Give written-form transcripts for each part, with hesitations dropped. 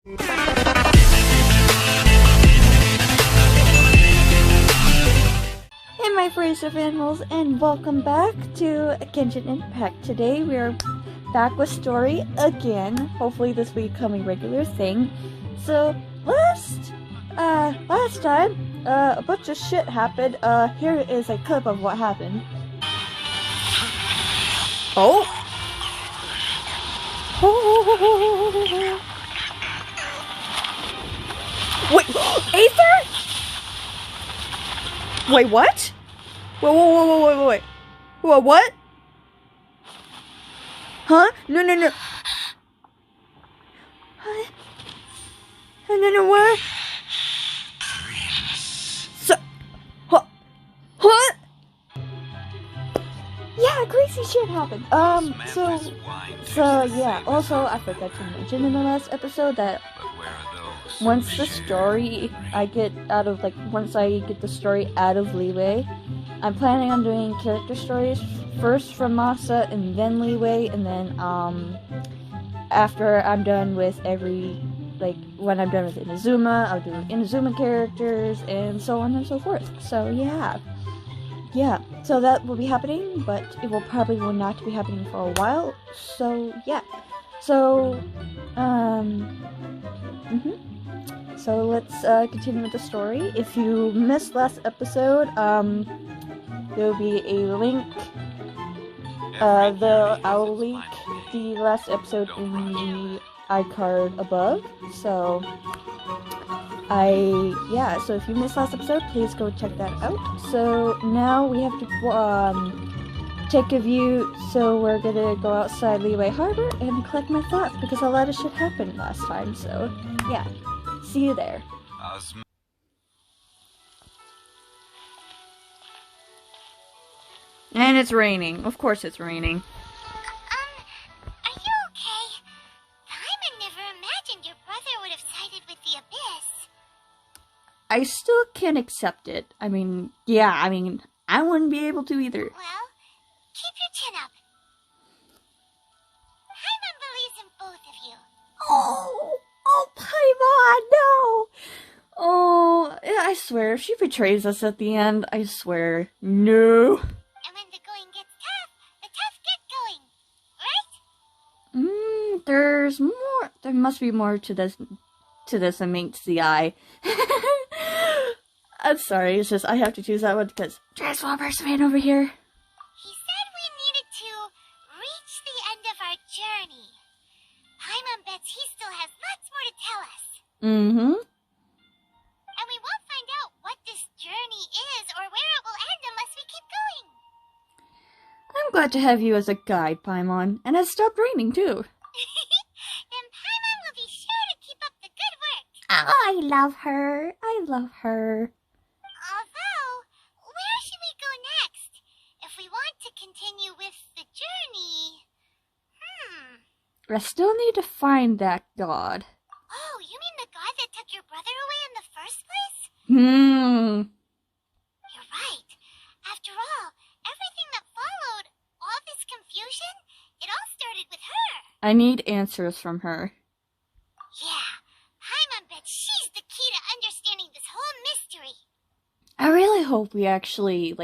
Hey my furries of animals, and welcome back to Genshin Impact. Today we are back with story again. Hopefully this will become a regular thing. So last time a bunch of shit happened. Here is a clip of what happened. Oh! Wait, Aether? Wait, what? Wait. What? Huh? No. No, what? So, what? Yeah, crazy shit happened. So yeah, also I forgot to mention in the last episode that once the story once I get the story out of Leeway, I'm planning on doing character stories first from Masa and then Leeway, and then after I'm done with when I'm done with Inazuma, I'll do Inazuma characters and so on and so forth. So yeah, so that will be happening, but it will not be happening for a while. So yeah, so So let's continue with the story. If you missed last episode, there will be a link. I'll link the last episode in the iCard above. So so if you missed last episode, please go check that out. So now we have to take a view. So we're gonna go outside Leeway Harbor and collect my thoughts because a lot of shit happened last time. So yeah. See you there. And it's raining. Of course it's raining. Are you okay? Paimon never imagined your brother would have sided with the Abyss. I still can't accept it. I wouldn't be able to either. Well, keep your chin up. Paimon believes in both of you. Oh, Paimon, no! Oh, I swear, if she betrays us at the end, I swear, no. And when the going gets tough, the tough get going, right? There's more. There must be more to this than meets the eye. I'm sorry, it's just I have to choose that one because Transformers man over here. He said we needed to reach the end of our journey. Paimon bets he still has lots more to tell us. And we won't find out what this journey is or where it will end unless we keep going. I'm glad to have you as a guide, Paimon, and it's stopped raining too. Then Paimon will be sure to keep up the good work. Oh, I love her. Although, where should we go next? If we want to continue with the journey... I still need to find that god. Oh, you mean the god that took your brother away in the first place? You're right. After all, everything that followed, all this confusion, it all started with her. I need answers from her. Yeah, Paimon bets she's the key to understanding this whole mystery. I really hope we actually,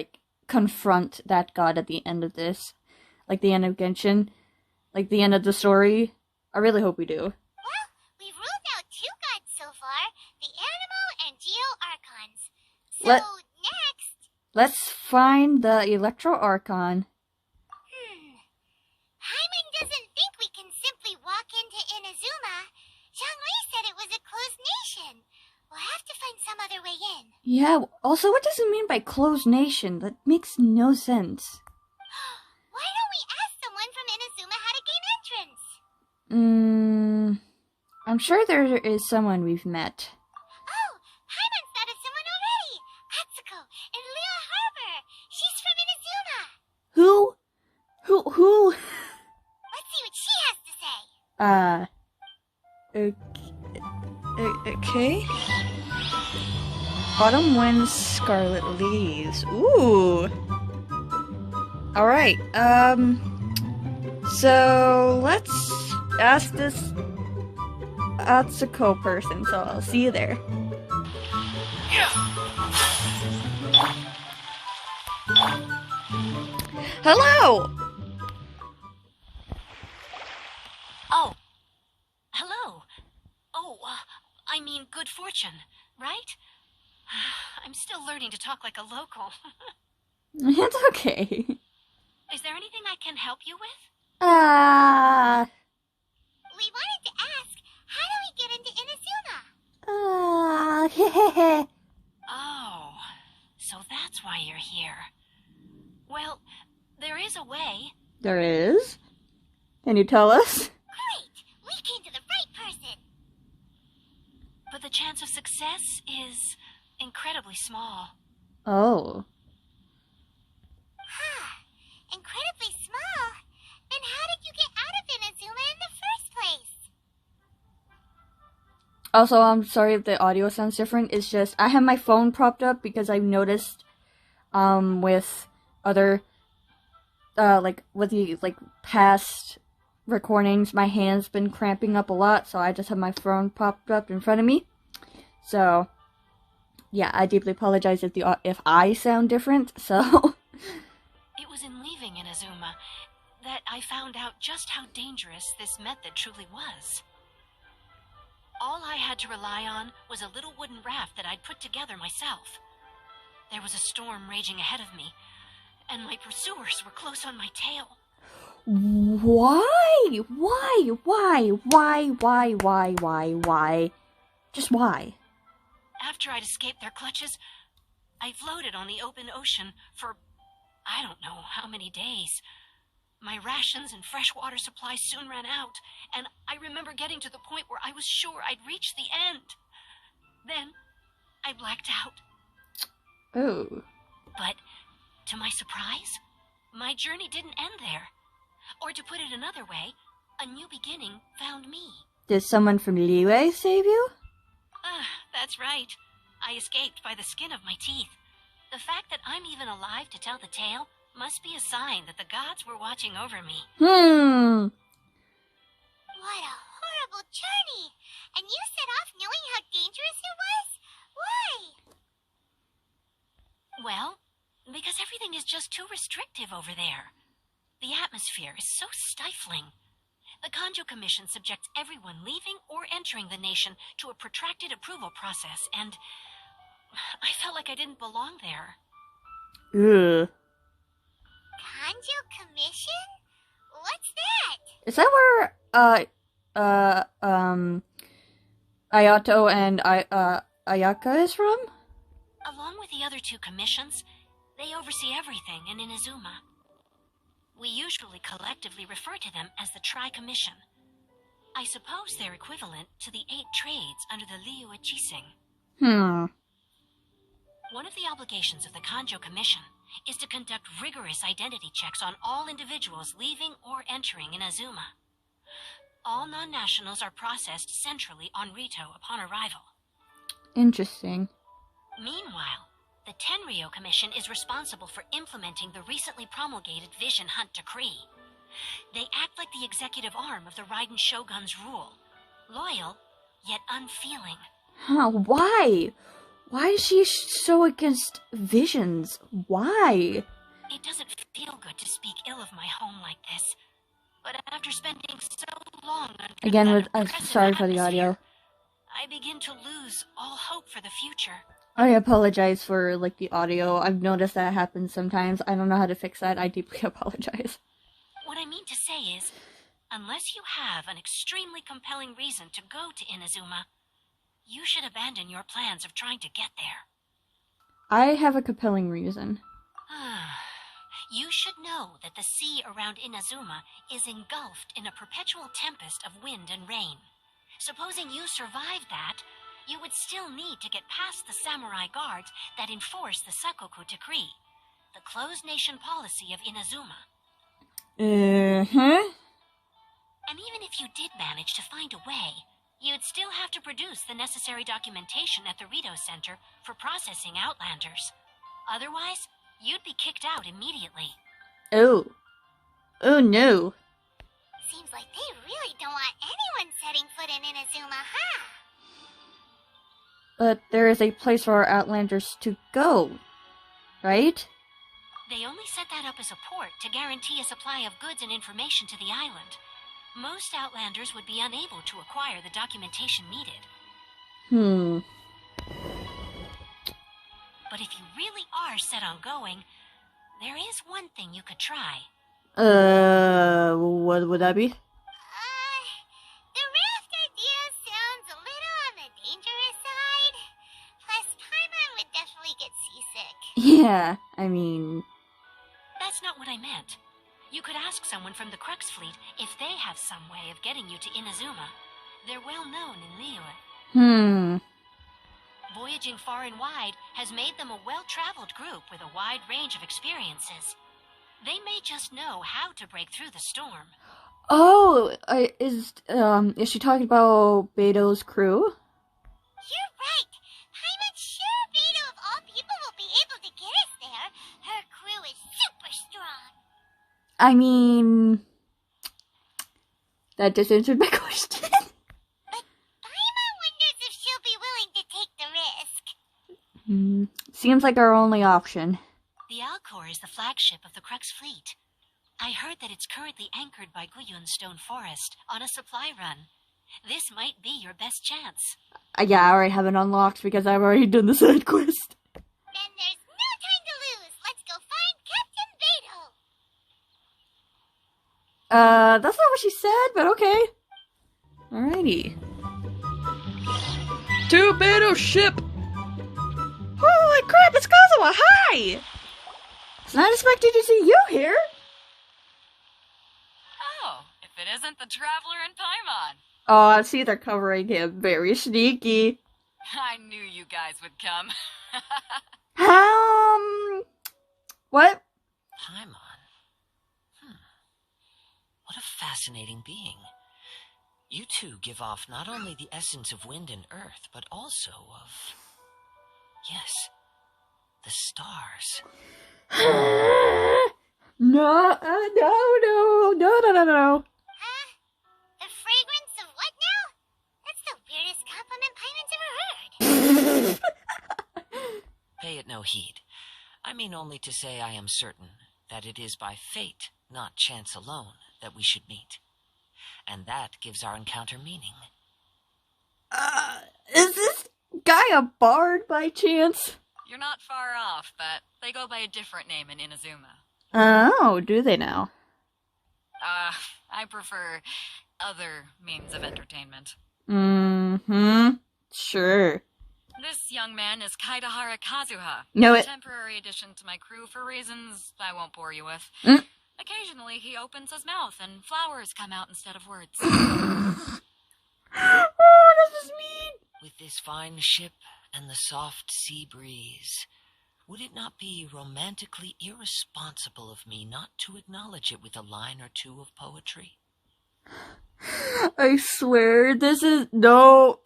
confront that god at the end of this. Like the end of Genshin. Like the end of the story. I really hope we do. Well, we've ruled out two gods so far, the Animo and Geo Archons. So next... Let's find the Electro Archon. Paimon doesn't think we can simply walk into Inazuma. Zhongli said it was a closed nation. We'll have to find some other way in. Yeah, also what does it mean by closed nation? That makes no sense. Why don't we ask someone from Inazuma how to gain entrance? I'm sure there is someone we've met. Oh, Paimon's thought of someone already. Atsuko in Leo Harbor. She's from Inazuma. Who? Let's see what she has to say. Okay. Autumn winds, scarlet leaves. Ooh. Alright, so let's ask this Atsuko person, so I'll see you there. Hello! Oh. Hello. Oh, I mean good fortune, right? I'm still learning to talk like a local. It's okay. Is there anything I can help you with? We wanted to ask, how do we get into Inazuma? Oh, so that's why you're here. Well, there is a way. There is? Can you tell us? Great! We came to the right person! But the chance of success is incredibly small. Oh. Incredibly small? Then how did you get out of Inazuma in the first place? Also, I'm sorry if the audio sounds different. It's just, I have my phone propped up because I've noticed, with other, with the, past recordings, my hand's been cramping up a lot, so I just have my phone propped up in front of me. So, yeah, I deeply apologize if I sound different, so... It was in leaving Inazuma that I found out just how dangerous this method truly was. All I had to rely on was a little wooden raft that I'd put together myself. There was a storm raging ahead of me, and my pursuers were close on my tail. Why? Why? Just why? After I'd escaped their clutches, I floated on the open ocean for I don't know how many days. My rations and freshwater supplies soon ran out, and I remember getting to the point where I was sure I'd reached the end. Then, I blacked out. Oh. But, to my surprise, my journey didn't end there. Or to put it another way, a new beginning found me. Did someone from Liyue save you? That's right. I escaped by the skin of my teeth. The fact that I'm even alive to tell the tale must be a sign that the gods were watching over me. What a horrible journey! And you set off knowing how dangerous it was? Why? Well, because everything is just too restrictive over there. The atmosphere is so stifling. The Kanjo Commission subjects everyone leaving or entering the nation to a protracted approval process, and I felt like I didn't belong there. Ugh. Kanjo Commission? What's that? Is that where, Ayato and, Ayaka is from? Along with the other two commissions, they oversee everything in Inazuma. We usually collectively refer to them as the Tri-Commission. I suppose they're equivalent to the 8 trades under the Liyue Jising. One of the obligations of the Kanjo Commission is to conduct rigorous identity checks on all individuals leaving or entering Inazuma. All non-nationals are processed centrally on Rito upon arrival. Interesting. Meanwhile, the Tenryo Commission is responsible for implementing the recently promulgated Vision Hunt Decree. They act like the executive arm of the Raiden Shogun's rule. Loyal, yet unfeeling. Why? Why is she so against visions? Why? It doesn't feel good to speak ill of my home like this. But after spending so long under Again, that with oppressive sorry for the audio. atmosphere, I begin to lose all hope for the future. I apologize for, the audio. I've noticed that happens sometimes. I don't know how to fix that. I deeply apologize. What I mean to say is, unless you have an extremely compelling reason to go to Inazuma, you should abandon your plans of trying to get there. I have a compelling reason. You should know that the sea around Inazuma is engulfed in a perpetual tempest of wind and rain. Supposing you survived that, you would still need to get past the samurai guards that enforce the Sakoku Decree, the closed nation policy of Inazuma. And even if you did manage to find a way, you'd still have to produce the necessary documentation at the Rito Center for processing Outlanders. Otherwise, you'd be kicked out immediately. Oh no. Seems like they really don't want anyone setting foot in Inazuma, huh? But there is a place for our Outlanders to go, right? They only set that up as a port to guarantee a supply of goods and information to the island. Most Outlanders would be unable to acquire the documentation needed. But if you really are set on going, there is one thing you could try. What would that be? The raft idea sounds a little on the dangerous side. Plus, Paimon would definitely get seasick. Yeah, I mean... That's not what I meant. You could ask someone from the Crux fleet if they have some way of getting you to Inazuma. They're well known in Liyue. Voyaging far and wide has made them a well-traveled group with a wide range of experiences. They may just know how to break through the storm. Oh, is she talking about Beidou's crew? You're right. Paimon's sure Beidou of all people will be able to get us there. Her crew is super strong. I mean... That just answered my question. But Paimon wonders if she'll be willing to take the risk. Seems like our only option. The Alcor is the flagship of the Crux fleet. I heard that it's currently anchored by Guyun Stone Forest on a supply run. This might be your best chance. Yeah, I already have it unlocked because I've already done the side quest. Then there's no time to lose. Let's go find Captain Beidou. That's not what she said, but okay. Alrighty. To Beidou ship! Holy crap, it's Kazuha! Hi! It's not expected to see you here. Oh, if it isn't the Traveler and Paimon. Oh, I see they're covering him. Very sneaky. I knew you guys would come. What? Paimon? What a fascinating being. You two give off not only the essence of wind and earth, but also of... Yes, the stars. No. Huh? The fragrance of what now? That's the weirdest compliment Paimon's ever heard. Pay it no heed. I mean only to say I am certain that it is by fate, not chance alone, that we should meet. And that gives our encounter meaning. Is this guy a bard by chance? You're not far off, but they go by a different name in Inazuma. Oh, do they now? I prefer other means of entertainment. Sure. This young man is Kaidahara Kazuha, No, a temporary addition to my crew for reasons I won't bore you with. Occasionally, he opens his mouth and flowers come out instead of words. Oh, this is mean. With this fine ship and the soft sea breeze, would it not be romantically irresponsible of me not to acknowledge it with a line or two of poetry? I swear, this is... No,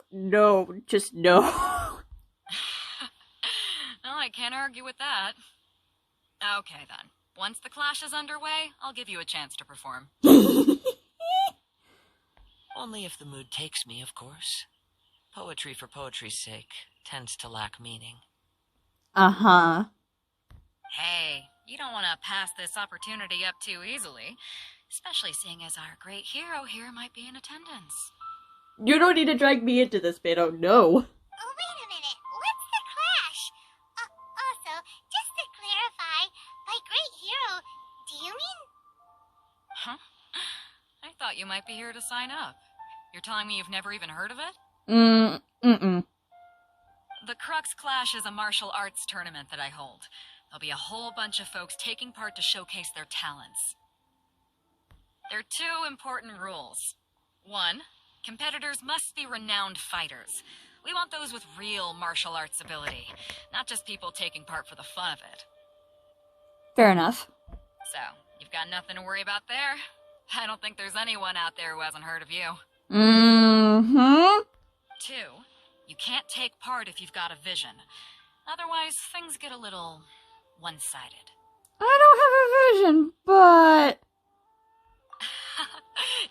just no. No, I can't argue with that. Okay, then. Once the clash is underway, I'll give you a chance to perform. Only if the mood takes me, of course. Poetry for poetry's sake tends to lack meaning. Uh-huh. Hey, you don't want to pass this opportunity up too easily, especially seeing as our great hero here might be in attendance. You don't need to drag me into this, Beidou. No. Oh, wait a minute. What's the clash? Also, just to clarify, by great hero, do you mean... Huh? I thought you might be here to sign up. You're telling me you've never even heard of it? The Crux Clash is a martial arts tournament that I hold. There'll be a whole bunch of folks taking part to showcase their talents. There are two important rules. 1, competitors must be renowned fighters. We want those with real martial arts ability, not just people taking part for the fun of it. Fair enough. So, you've got nothing to worry about there. I don't think there's anyone out there who hasn't heard of you. 2, you can't take part if you've got a vision. Otherwise, things get a little one-sided. I don't have a vision, but...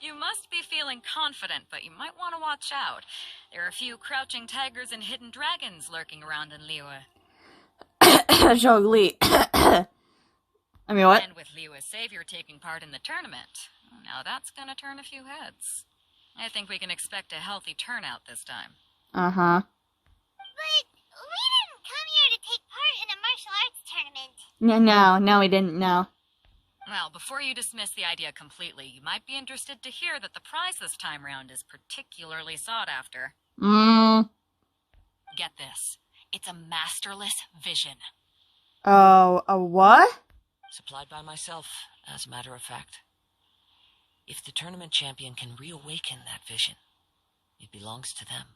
You must be feeling confident, but you might want to watch out. There are a few crouching tigers and hidden dragons lurking around in Liyue. Zhongli. I mean, what? And with Liyue's savior taking part in the tournament. Now that's gonna turn a few heads. I think we can expect a healthy turnout this time. Uh-huh. But we didn't come here to take part in a martial arts tournament. No, we didn't, no. Well, before you dismiss the idea completely, you might be interested to hear that the prize this time round is particularly sought after. Get this. It's a masterless vision. Oh, a what? Supplied by myself, as a matter of fact. If the tournament champion can reawaken that vision, it belongs to them.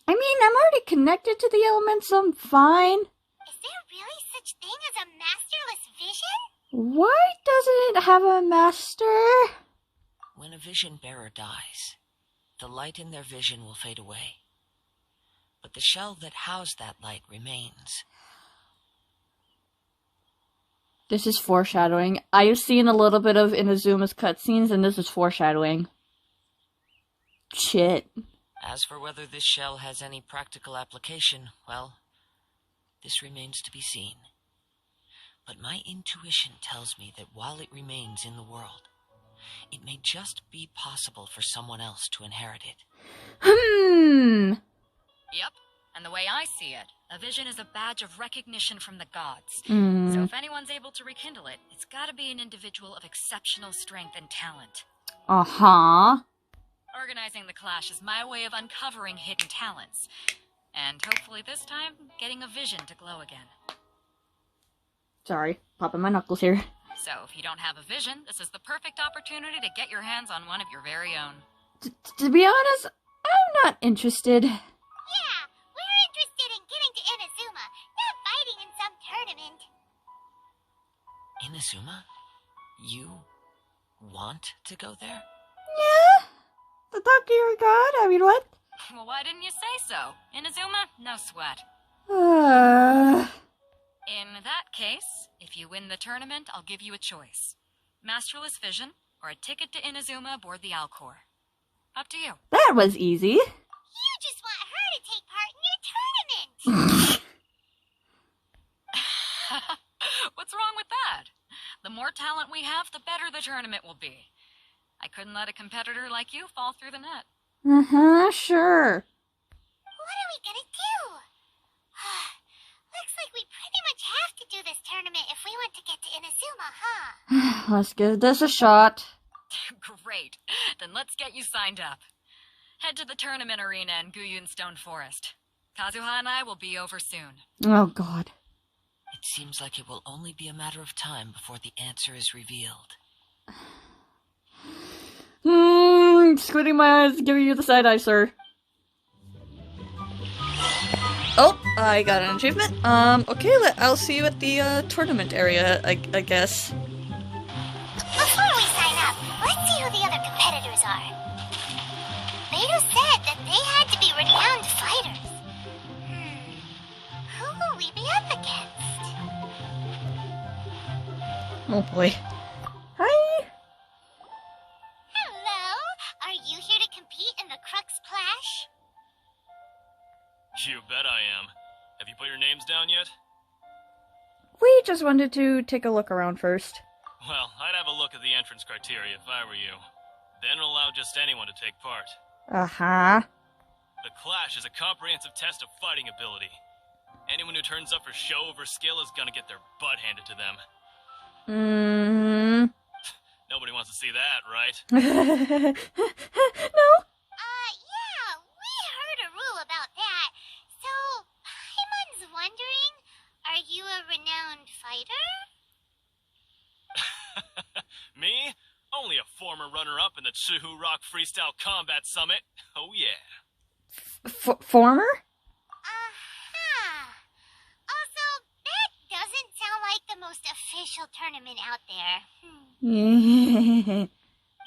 I mean, I'm already connected to the elements, so I'm fine. Is there really such thing as a masterless vision? Why doesn't it have a master? When a vision bearer dies, the light in their vision will fade away. But the shell that housed that light remains. This is foreshadowing. I've seen a little bit of Inazuma's cutscenes, and this is foreshadowing. Shit. As for whether this shell has any practical application, well, this remains to be seen. But my intuition tells me that while it remains in the world, it may just be possible for someone else to inherit it. Yep, and the way I see it, a vision is a badge of recognition from the gods. Mm. So if anyone's able to rekindle it, it's gotta be an individual of exceptional strength and talent. Uh-huh. Organizing the clash is my way of uncovering hidden talents. And hopefully this time, getting a vision to glow again. Sorry, popping my knuckles here. So if you don't have a vision, this is the perfect opportunity to get your hands on one of your very own. To be honest, I'm not interested. Yeah, we're interested in getting to Inazuma, not fighting in some tournament. Inazuma? You want to go there? Yeah? The talk to your god? I mean, what? Well, why didn't you say so? Inazuma? No sweat. In that case, if you win the tournament, I'll give you a choice. Masterless Vision, or a ticket to Inazuma aboard the Alcor. Up to you. That was easy. You just want her to take part in your tournament. What's wrong with that? The more talent we have, the better the tournament will be. I couldn't let a competitor like you fall through the net. Uh-huh, sure. What are we gonna do? Looks like we pretty much have to do this tournament if we want to get to Inazuma, huh? Let's give this a shot. Great. Then let's get you signed up. Head to the tournament arena in Guyun Stone Forest. Kazuha and I will be over soon. Oh, God. It seems like it will only be a matter of time before the answer is revealed. Squinting my eyes, giving you the side eye, sir. Oh, I got an achievement. Okay, I'll see you at the, tournament area, I guess. Before we sign up, let's see who the other competitors are. Beidou said that they had to be renowned fighters. Who will we be up against? Oh boy. Hi! Hello! Are you here to compete in the Crux Clash? You bet I am. Have you put your names down yet? We just wanted to take a look around first. Well, I'd have a look at the entrance criteria if I were you. Then allow just anyone to take part. Uh-huh. The Clash is a comprehensive test of fighting ability. Anyone who turns up for show over skill is gonna get their butt handed to them. Nobody wants to see that, right? No? Yeah, we heard a rule about that. So, Paimon's wondering, are you a renowned fighter? Me? Only a former runner-up in the Chuhu Rock Freestyle Combat Summit. Oh yeah. Former? Also, that doesn't sound like the most official tournament out there.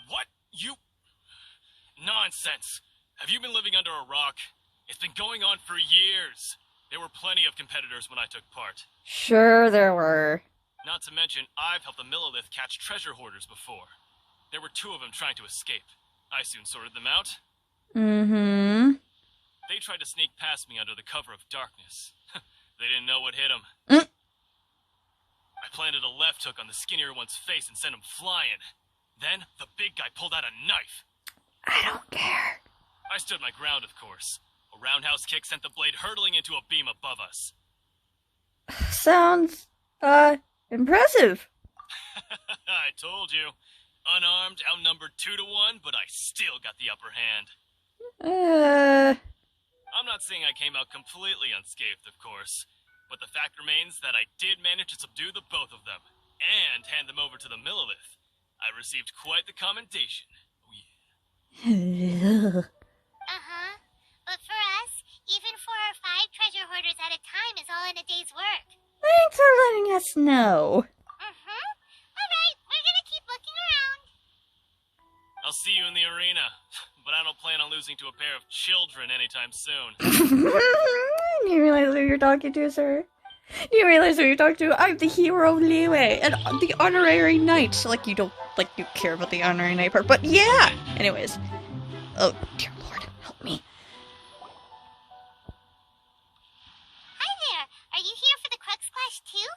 What? You... Nonsense. Have you been living under a rock? It's been going on for years. There were plenty of competitors when I took part. Sure there were. Not to mention, I've helped the Millilith catch treasure hoarders before. There were 2 of them trying to escape. I soon sorted them out. Mm-hmm. They tried to sneak past me under the cover of darkness. They didn't know what hit them. I planted a left hook on the skinnier one's face and sent him flying. Then, the big guy pulled out a knife. I don't care. I stood my ground, of course. A roundhouse kick sent the blade hurtling into a beam above us. Sounds, impressive. I told you. Unarmed, outnumbered 2 to 1, but I still got the upper hand. I'm not saying I came out completely unscathed, of course. But the fact remains that I did manage to subdue the both of them, and hand them over to the Millilith. I received quite the commendation. Oh, yeah. Uh-huh. But for us, even 4 or 5 treasure hoarders at a time is all in a day's work. Thanks for letting us know. Mm-hmm. Alright, we're gonna keep looking around. I'll see you in the arena, but I don't plan on losing to a pair of children anytime soon. Do you realize who you're talking to, sir? Do you realize who you're talking to? I'm the hero of Liyue and the honorary knight. Like you care about the honorary knight part, but yeah! Anyways. Oh, dear lord, help me. Hi there. Are you here for the Crux Clash too?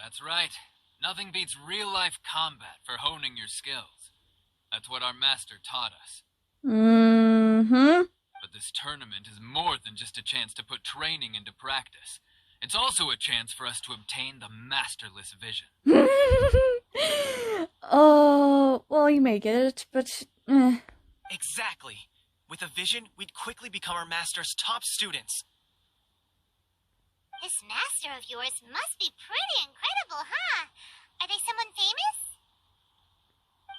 That's right. Nothing beats real-life combat for honing your skills. That's what our master taught us. Mm-hmm. But this tournament is more than just a chance to put training into practice. It's also a chance for us to obtain the masterless vision. Oh, well, you may get it, but... Exactly. With a vision, we'd quickly become our master's top students. This master of yours must be pretty incredible, huh? Are they someone famous?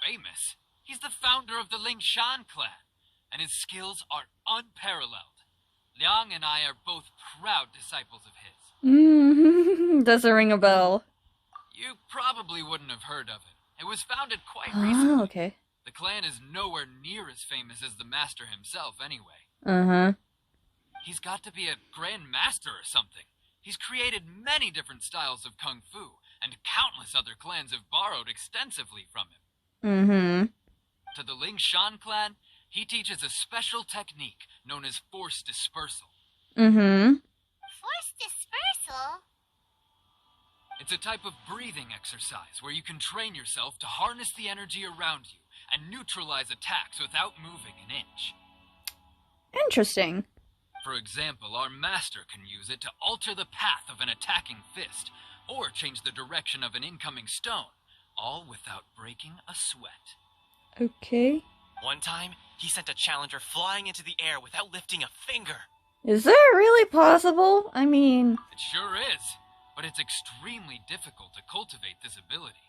Famous? He's the founder of the Lingshan clan, and his skills are unparalleled. Liang and I are both proud disciples of his. Does it ring a bell? You probably wouldn't have heard of it. It was founded quite recently. Oh, okay. The clan is nowhere near as famous as the master himself, anyway. Uh-huh. He's got to be a grand master or something. He's created many different styles of kung fu, and countless other clans have borrowed extensively from him. Mm-hmm. To the Lingshan clan, he teaches a special technique known as force dispersal. Mm-hmm. Force dispersal? It's a type of breathing exercise where you can train yourself to harness the energy around you and neutralize attacks without moving an inch. Interesting. For example, our master can use it to alter the path of an attacking fist, or change the direction of an incoming stone, all without breaking a sweat. Okay. One time, he sent a challenger flying into the air without lifting a finger. Is that really possible? I mean... It sure is, but it's extremely difficult to cultivate this ability.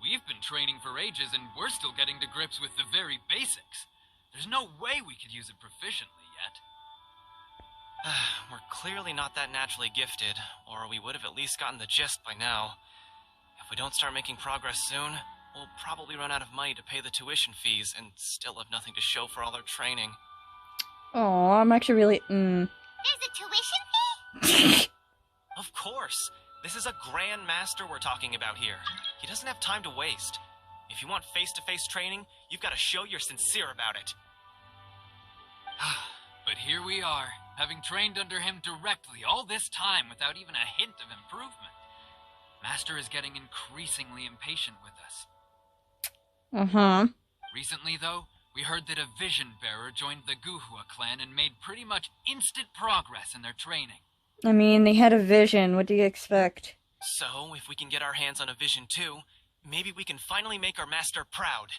We've been training for ages and we're still getting to grips with the very basics. There's no way we could use it proficiently yet. We're clearly not that naturally gifted, or we would have at least gotten the gist by now. If we don't start making progress soon, we'll probably run out of money to pay the tuition fees and still have nothing to show for all our training. Oh, I'm actually really... There's a tuition fee? Of course! This is a grand master we're talking about here. He doesn't have time to waste. If you want face-to-face training, you've got to show you're sincere about it. But here we are, having trained under him directly all this time without even a hint of improvement. Master is getting increasingly impatient with us. Uh-huh. Recently, though, we heard that a vision bearer joined the Guhua clan and made pretty much instant progress in their training. I mean, they had a vision. What do you expect? So, if we can get our hands on a vision too, maybe we can finally make our master proud.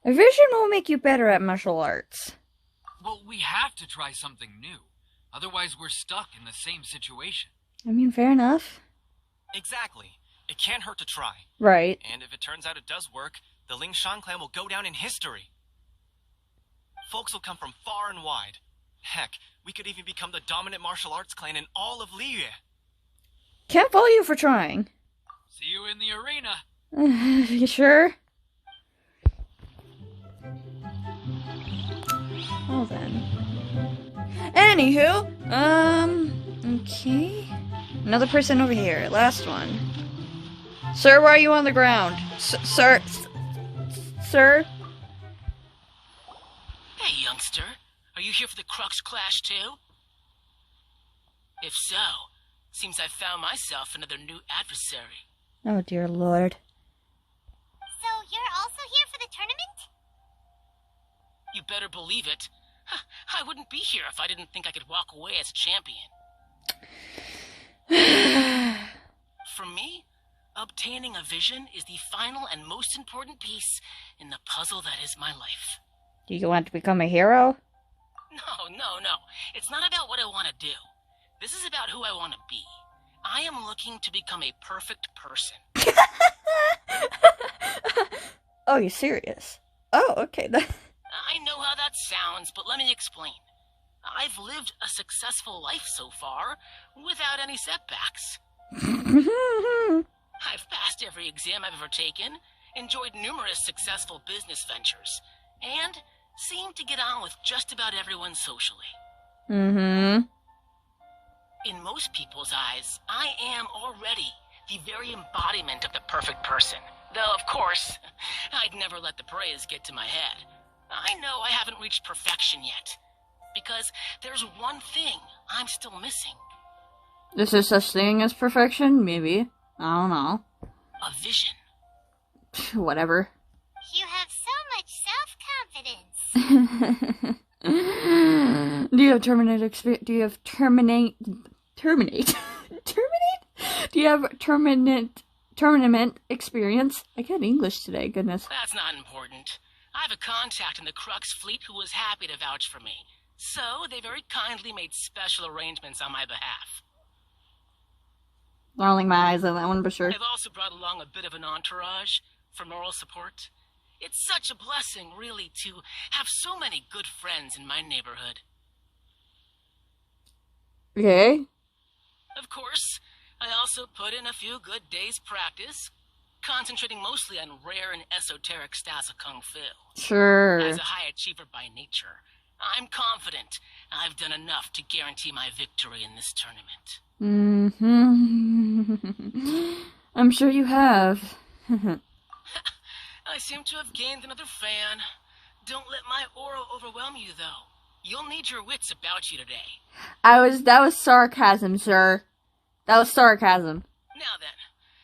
A vision will make you better at martial arts. Well, we have to try something new. Otherwise, we're stuck in the same situation. I mean, fair enough. Exactly. It can't hurt to try. Right. And if it turns out it does work, the Lingshan clan will go down in history. Folks will come from far and wide. Heck, we could even become the dominant martial arts clan in all of Liyue. Can't fault you for trying. See you in the arena. You sure? Well then. Anywho, okay. Another person over here. Last one. Sir, why are you on the ground? Sir, sir? Hey, youngster. Are you here for the Crux Clash, too? If so, seems I found myself another new adversary. Oh, dear Lord. So you're also here for the tournament? You better believe it. I wouldn't be here if I didn't think I could walk away as a champion. For me, obtaining a vision is the final and most important piece in the puzzle that is my life. Do you want to become a hero? No. It's not about what I want to do. This is about who I want to be. I am looking to become a perfect person. Oh, you're serious? Oh, okay. I know how that sounds, but let me explain. I've lived a successful life so far, without any setbacks. I've passed every exam I've ever taken, enjoyed numerous successful business ventures, and seem to get on with just about everyone socially. Mm-hmm. In most people's eyes, I am already the very embodiment of the perfect person. Though, of course, I'd never let the praise get to my head. I know I haven't reached perfection yet, because there's one thing I'm still missing. Is there such thing as perfection? Maybe. I don't know. A vision. You Whatever. have so much self-confidence. Do you have terminate experience? Do you have terminate? Terminate? Do you have tournament experience? I get English today, goodness. That's not important. I have a contact in the Crux fleet who was happy to vouch for me. So, they very kindly made special arrangements on my behalf. Rolling my eyes on that one, but sure. I've also brought along a bit of an entourage for moral support. It's such a blessing, really, to have so many good friends in my neighborhood. Okay. Of course, I also put in a few good days' practice, concentrating mostly on rare and esoteric styles of Kung Fu. Sure. As a high achiever by nature, I'm confident I've done enough to guarantee my victory in this tournament. Mm-hmm. I'm sure you have. I seem to have gained another fan. Don't let my aura overwhelm you, though. You'll need your wits about you today. That was sarcasm, sir. That was sarcasm. Now then,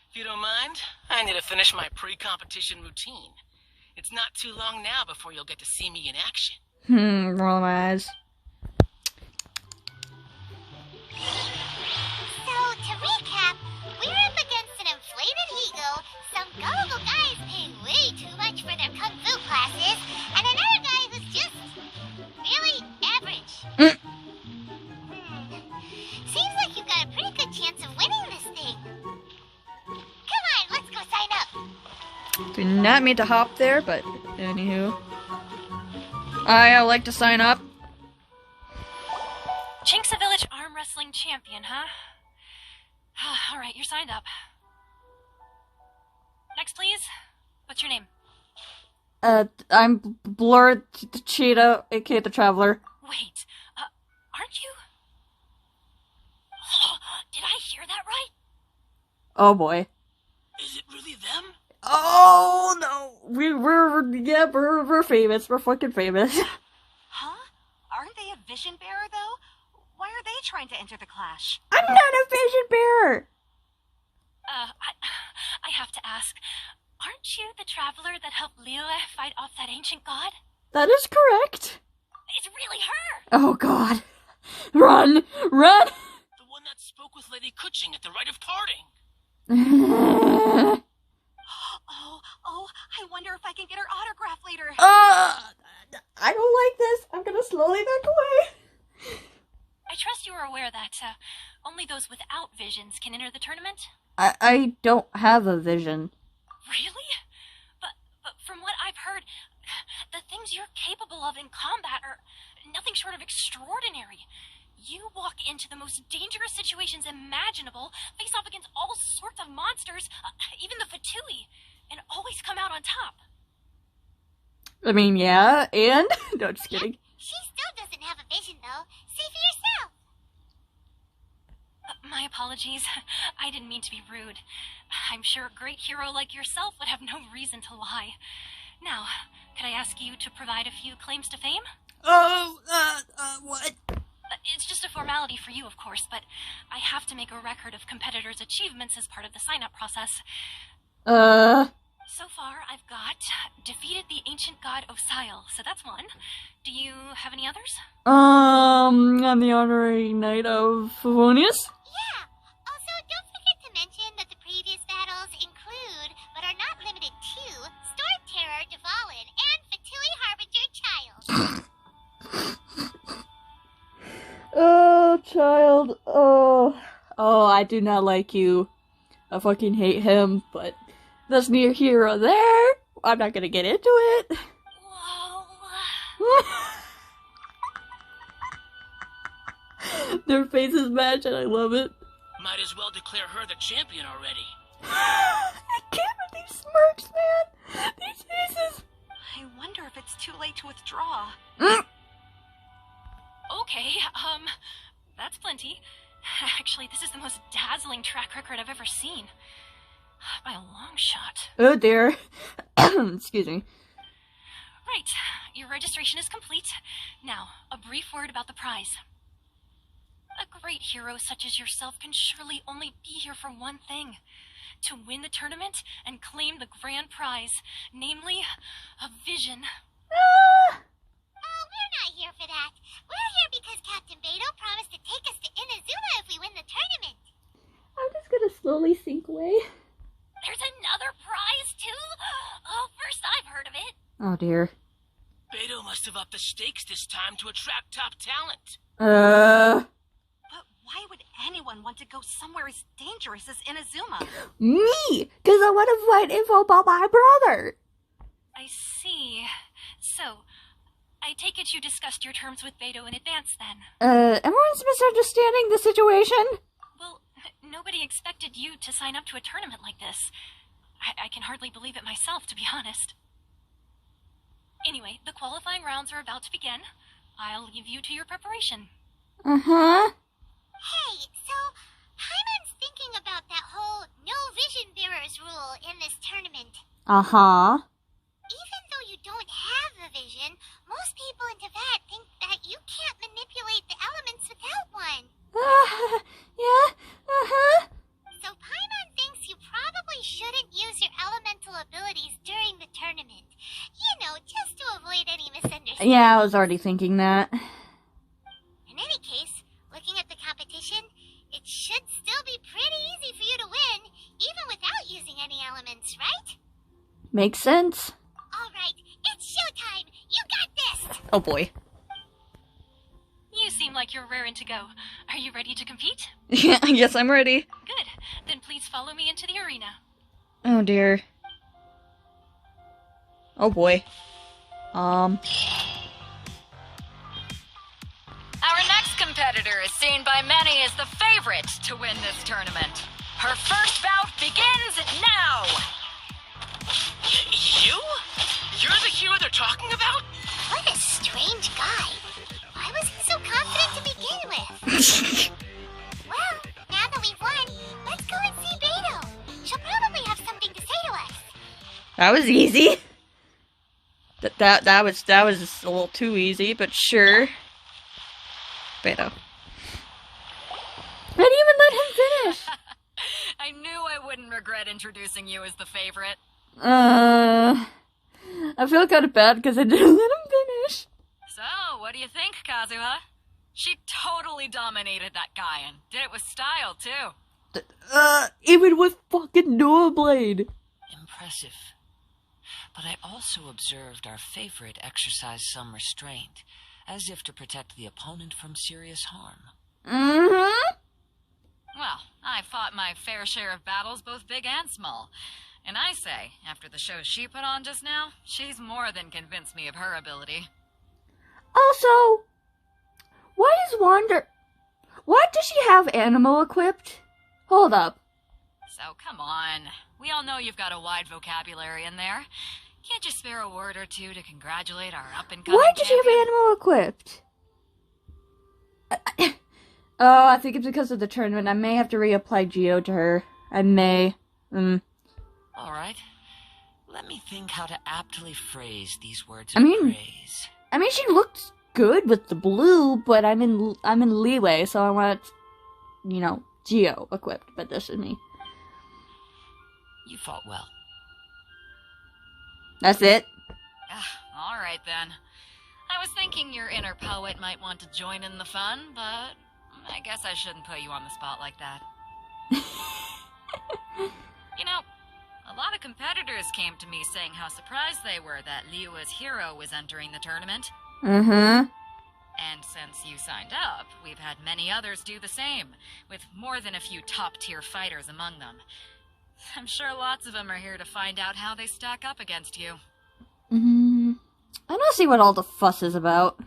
if you don't mind, I need to finish my pre-competition routine. It's not too long now before you'll get to see me in action. Roll my eyes. So, to recap, we're up against an inflated ego, some gullible guys paying way too much for their Kung Fu classes, and another guy who's just really average. Seems like you've got a pretty good chance of winning this thing. Come on, let's go sign up. Do not mean to hop there, but anywho. I'd like to sign up. Chinksa Village Arm Wrestling Champion, huh? Alright, you're signed up. Next, please. What's your name? I'm Blur the Cheetah, aka the Traveler. Wait, aren't you? Did I hear that right? Oh boy. Is it really them? Oh no! We're famous. We're fucking famous. Huh? Aren't they a vision bearer, though? Why are they trying to enter the clash? I'm not a vision bearer! I have to ask, aren't you the traveler that helped Liyue fight off that ancient god? That is correct. It's really her! Oh god. Run! Run! The one that spoke with Lady Kuching at the rite of parting. Oh, I wonder if I can get her autograph later. I don't like this. I'm gonna slowly back away. I trust you are aware that only those without visions can enter the tournament? I don't have a vision. Really? But from what I've heard, the things you're capable of in combat are nothing short of extraordinary. You walk into the most dangerous situations imaginable, face off against all sorts of monsters, even the Fatui, and always come out on top. I mean, yeah, and? No, just kidding. She still doesn't have a vision, though. See for yourself. My apologies. I didn't mean to be rude. I'm sure a great hero like yourself would have no reason to lie. Now, could I ask you to provide a few claims to fame? Oh, what? It's just a formality for you, of course, but I have to make a record of competitors' achievements as part of the sign-up process. So far, I've got defeated the ancient god Osile, so that's one. Do you have any others? I'm the honorary knight of Favonius? Yeah. Also, don't forget to mention that the previous battles include, but are not limited to, Storm Terror, Dvalin, and Fatui Harbinger Child. Oh, child. Oh, I do not like you. I fucking hate him, but that's near here or there. I'm not gonna get into it. Whoa. Their faces match and I love it. Might as well declare her the champion already. I can't with these smirks, man. These faces. I wonder if it's too late to withdraw. Okay, that's plenty. Actually, this is the most dazzling track record I've ever seen. By a long shot. Oh dear. Excuse me. Right, your registration is complete. Now, a brief word about the prize. A great hero such as yourself can surely only be here for one thing. To win the tournament and claim the grand prize, namely, a vision. Oh, we're not here for that. We're here because Captain Beidou promised to take us to Inazuma if we win the tournament. I'm just gonna slowly sink away. There's another prize, too? Oh, first I've heard of it. Oh dear. Beidou must have upped the stakes this time to attract top talent. But why would anyone want to go somewhere as dangerous as Inazuma? Me! Because I want to find info about my brother. I see. So, I take it you discussed your terms with Beidou in advance, then? Everyone's misunderstanding the situation. Well, nobody expected you to sign up to a tournament like this. I can hardly believe it myself, to be honest. Anyway, the qualifying rounds are about to begin. I'll leave you to your preparation. Uh-huh. Hey, so Paimon's thinking about that whole no vision bearers rule in this tournament. Uh-huh. Even though you don't have a vision, most people in Teyvat think that you can't manipulate the elements without one. Yeah, uh-huh. So Paimon thinks you probably shouldn't use your elemental abilities during the tournament. You know, just to avoid any misunderstandings. Yeah, I was already thinking that. In any case, looking at the competition, it should still be pretty easy for you to win, even without using any elements, right? Makes sense. Alright, it's showtime! You got this! Oh boy. You seem like you're raring to go. Are you ready to compete? Yeah, yes, I'm ready. Good. Then please follow me into the arena. Oh dear. Oh boy. Our next competitor is seen by many as the favorite to win this tournament. Her first bout begins now! You? You're the hero they're talking about? What a strange guy. Why was he so confident to begin with? Well, now that we've won, let's go and see Beidou. She'll probably have something to say to us. That was easy. That was just a little too easy, but sure. Beidou. I didn't even let him finish. I knew I wouldn't regret introducing you as the favorite. I feel kind of bad because I didn't let him finish. So, what do you think, Kazuha? She totally dominated that guy and did it with style, too. Even with fucking Dual Blade. Impressive. But I also observed our favorite exercise some restraint, as if to protect the opponent from serious harm. Mm-hmm. Well, I fought my fair share of battles, both big and small. And I say, after the show she put on just now, she's more than convinced me of her ability. Also, why does she have Animo equipped? Hold up. So, come on. We all know you've got a wide vocabulary in there. Can't you spare a word or two to congratulate our up-and-coming Why does she have champion? Animo equipped? Oh, I think it's because of the tournament. I may have to reapply Geo to her. I may. All right. Let me think how to aptly phrase these words I of mean- praise. I mean, she looks good with the blue, but I'm in leeway, so I want, you know, Geo equipped, but this is me. You fought well. That's it. All right then. I was thinking your inner poet might want to join in the fun, but I guess I shouldn't put you on the spot like that. You know, a lot of competitors came to me saying how surprised they were that Liyue's hero was entering the tournament. Mm-hmm. And since you signed up, we've had many others do the same, with more than a few top-tier fighters among them. I'm sure lots of them are here to find out how they stack up against you. I don't see what all the fuss is about.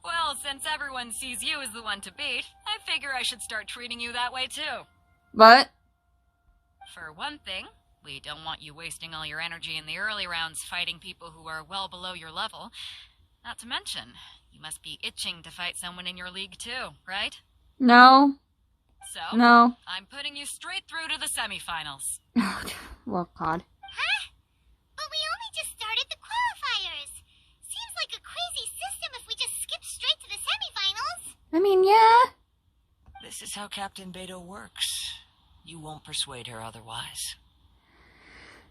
Well, since everyone sees you as the one to beat, I figure I should start treating you that way too. But For one thing, we don't want you wasting all your energy in the early rounds fighting people who are well below your level. Not to mention, you must be itching to fight someone in your league too, right? no. So, I'm putting you straight through to the semifinals. Well, God. Huh? But we only just started the qualifiers. Seems like a crazy system if we just skip straight to the semifinals. I mean, yeah. This is how Captain Beidou works. You won't persuade her otherwise.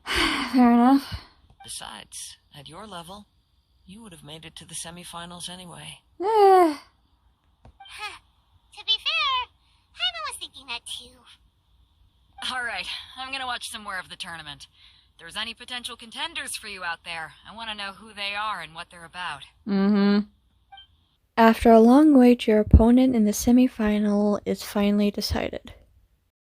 Fair enough. Besides, at your level, you would have made it to the semifinals anyway. Huh. To be fair, Paimon was thinking that too. Alright, I'm gonna watch some more of the tournament. If there's any potential contenders for you out there, I want to know who they are and what they're about. After a long wait, your opponent in the semifinal is finally decided.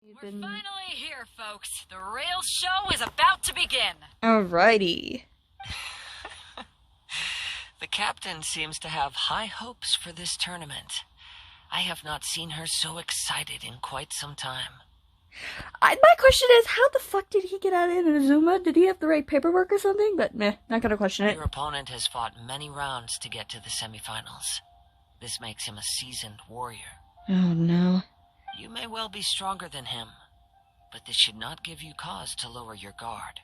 We're finally here, folks. The real show is about to begin. Alrighty. The captain seems to have high hopes for this tournament. I have not seen her so excited in quite some time. My question is, how the fuck did he get out of Inazuma? Did he have the right paperwork or something? But meh, not gonna question it. Your opponent has fought many rounds to get to the semifinals. This makes him a seasoned warrior. Oh no. You may well be stronger than him, but this should not give you cause to lower your guard.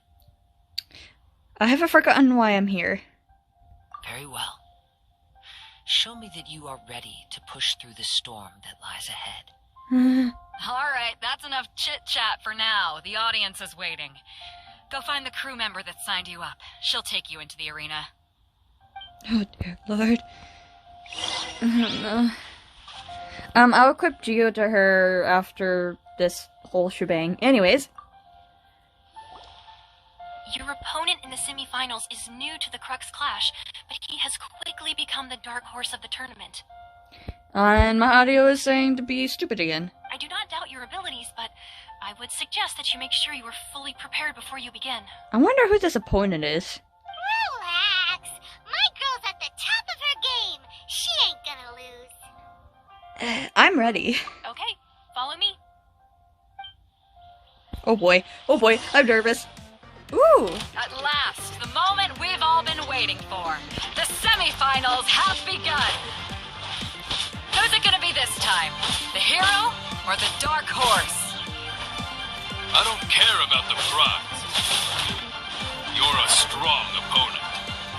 I haven't forgotten why I'm here. Very well. Show me that you are ready to push through the storm that lies ahead. Alright, that's enough chit-chat for now. The audience is waiting. Go find the crew member that signed you up. She'll take you into the arena. Oh dear Lord. I don't know. I'll equip Geo to her after this whole shebang. Anyways. Your opponent in the semifinals is new to the Crux Clash, but he has quickly become the dark horse of the tournament. And my audio is saying to be stupid again. I do not doubt your abilities, but I would suggest that you make sure you are fully prepared before you begin. I wonder who this opponent is. Relax. My girl's at the top of her game. She ain't gonna lose. I'm ready. Okay, follow me. Oh boy, I'm nervous. Ooh! At last, the moment we've all been waiting for. The semifinals have begun. Who's it gonna be this time? The hero or the dark horse? I don't care about the prize. You're a strong opponent.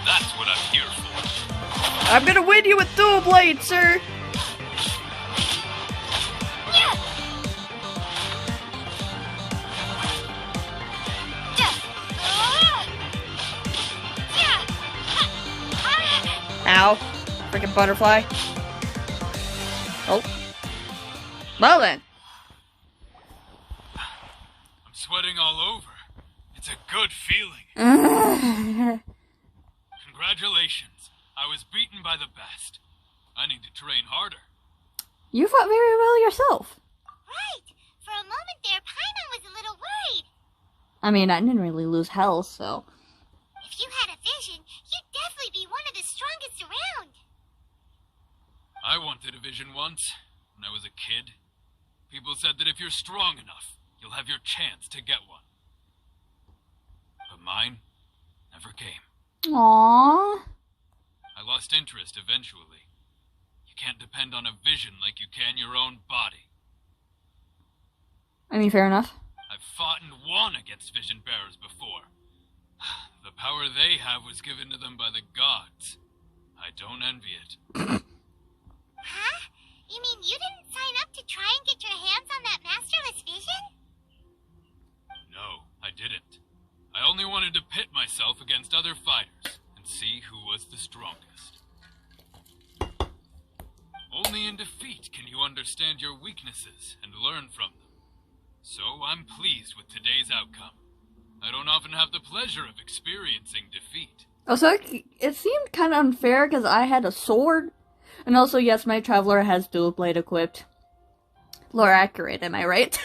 That's what I'm here for. I'm gonna win you with dual blades, sir! Ow. Freaking butterfly. Oh. Well then. I'm sweating all over. It's a good feeling. Congratulations. I was beaten by the best. I need to train harder. You fought very well yourself. Right. For a moment there, Paimon was a little worried. I mean, I didn't really lose health, so... If you had a vision, you'd definitely be one of the strongest around. I wanted a vision once, when I was a kid. People said that if you're strong enough, you'll have your chance to get one. But mine never came. Aww. I lost interest eventually. You can't depend on a vision like you can your own body. I mean, fair enough. I've fought and won against vision bearers before. The power they have was given to them by the gods. I don't envy it. Huh? You mean you didn't sign up to try and get your hands on that masterless vision? No, I didn't. I only wanted to pit myself against other fighters and see who was the strongest. Only in defeat can you understand your weaknesses and learn from them. So I'm pleased with today's outcome. I don't often have the pleasure of experiencing defeat. Also, it seemed kind of unfair because I had a sword. And also, yes, my Traveler has dual blade equipped. Lore accurate, am I right?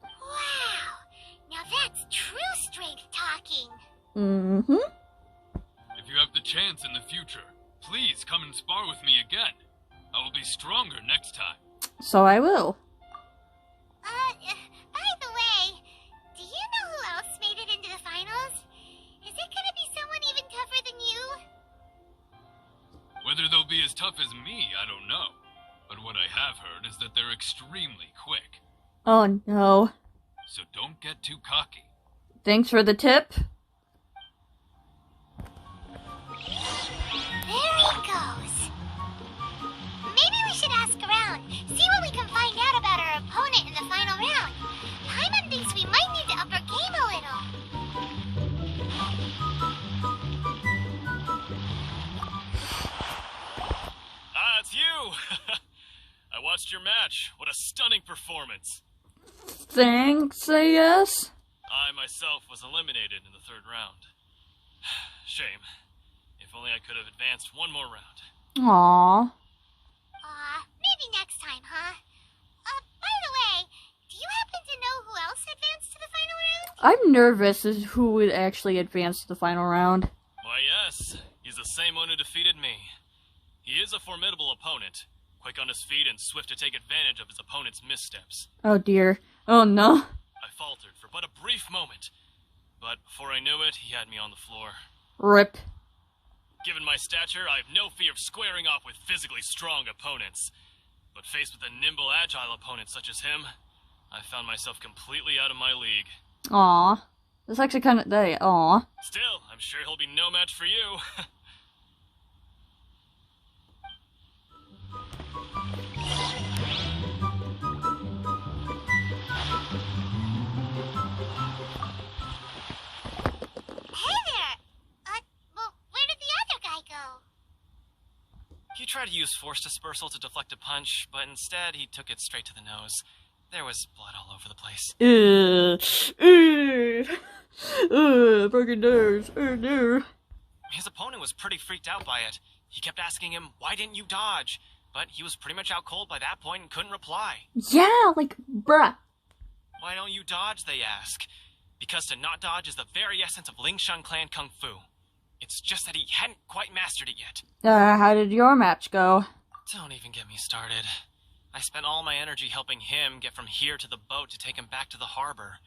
Wow! Now that's true strength talking. Mm-hmm. If you have the chance in the future, please come and spar with me again. I will be stronger next time. So I will. By the way, do you know who else made it into the finals? Is it gonna be someone even tougher than you? Whether they'll be as tough as me, I don't know. But what I have heard is that they're extremely quick. Oh no. So don't get too cocky. Thanks for the tip. There he goes. Maybe we should ask around, see what we can find out about our opponent in the final round. Paimon thinks we might need to up our game a little. Ah, it's you! I watched your match. What a stunning performance. Thanks, I guess. I myself was eliminated in the third round. Shame. If only I could have advanced one more round. Aww. Maybe next time, huh? By the way, do you happen to know who else advanced to the final round? I'm nervous as who would actually advance to the final round. Why, yes. He's the same one who defeated me. He is a formidable opponent, quick on his feet and swift to take advantage of his opponent's missteps. Oh dear. Oh no. I faltered for but a brief moment, but before I knew it, he had me on the floor. Rip. Given my stature, I have no fear of squaring off with physically strong opponents. But faced with a nimble, agile opponent such as him, I found myself completely out of my league. Aw. That's actually kind of... Aw. Still, I'm sure he'll be no match for you. Hey there! Well, where did the other guy go? He tried to use force dispersal to deflect a punch, but instead he took it straight to the nose. There was blood all over the place. Broken nose. No. His opponent was pretty freaked out by it. He kept asking him, "Why didn't you dodge?" But he was pretty much out cold by that point and couldn't reply. Yeah, like, bruh. "Why don't you dodge?" they ask. Because to not dodge is the very essence of Lingshan clan kung fu. It's just that he hadn't quite mastered it yet. How did your match go? Don't even get me started. I spent all my energy helping him get from here to the boat to take him back to the harbor.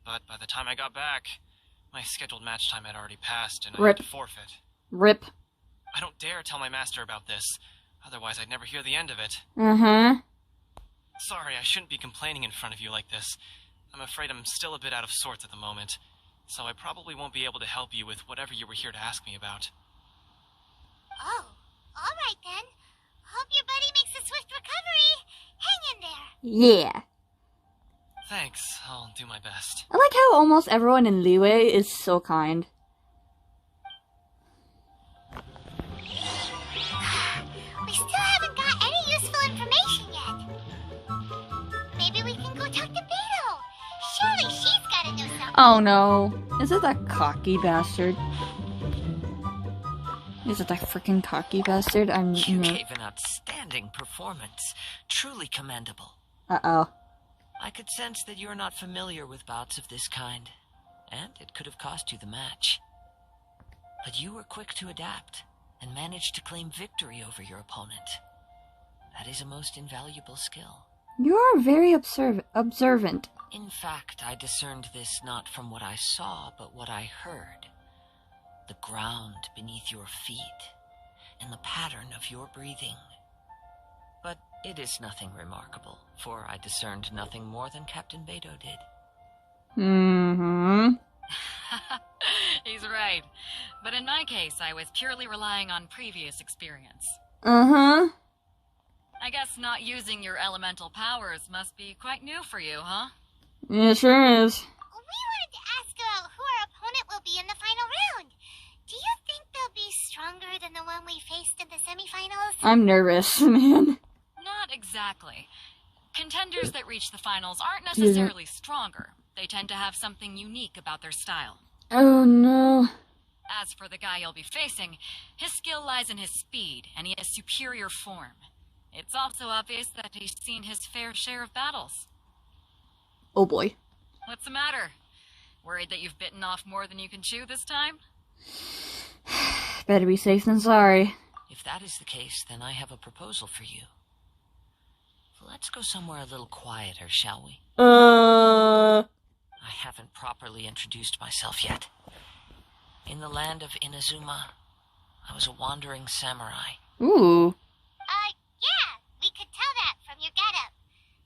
But by the time I got back, my scheduled match time had already passed and I had to forfeit. Rip. I don't dare tell my master about this. Otherwise, I'd never hear the end of it. Sorry, I shouldn't be complaining in front of you like this. I'm afraid I'm still a bit out of sorts at the moment, so I probably won't be able to help you with whatever you were here to ask me about. Oh, alright then. Hope your buddy makes a swift recovery. Hang in there. Yeah. Thanks, I'll do my best. I like how almost everyone in Leeway is so kind. We still haven't got any useful information yet. Maybe we can go talk to Beidou. Surely she's gotta know something. Oh no. Is it that cocky bastard? Is it that freaking cocky bastard? You gave an outstanding performance. Truly commendable. Uh-oh. I could sense that you're not familiar with bouts of this kind, and it could have cost you the match. But you were quick to adapt, and managed to claim victory over your opponent. That is a most invaluable skill. You are very observant. In fact, I discerned this not from what I saw, but what I heard. The ground beneath your feet, and the pattern of your breathing. But it is nothing remarkable, for I discerned nothing more than Captain Beidou did. Mm-hmm. He's right. But in my case, I was purely relying on previous experience. Uh-huh. I guess not using your elemental powers must be quite new for you, huh? Yeah, it sure is. We wanted to ask about who our opponent will be in the final round. Do you think they'll be stronger than the one we faced in the semifinals? I'm nervous, man. Not exactly. Contenders that reach the finals aren't necessarily stronger. They tend to have something unique about their style. Oh, no. As for the guy you'll be facing, his skill lies in his speed, and he has superior form. It's also obvious that he's seen his fair share of battles. Oh, boy. What's the matter? Worried that you've bitten off more than you can chew this time? Better be safe than sorry. If that is the case, then I have a proposal for you. Let's go somewhere a little quieter, shall we? I haven't properly introduced myself yet. In the land of Inazuma, I was a wandering samurai. Ooh. Yeah, we could tell that from your getup.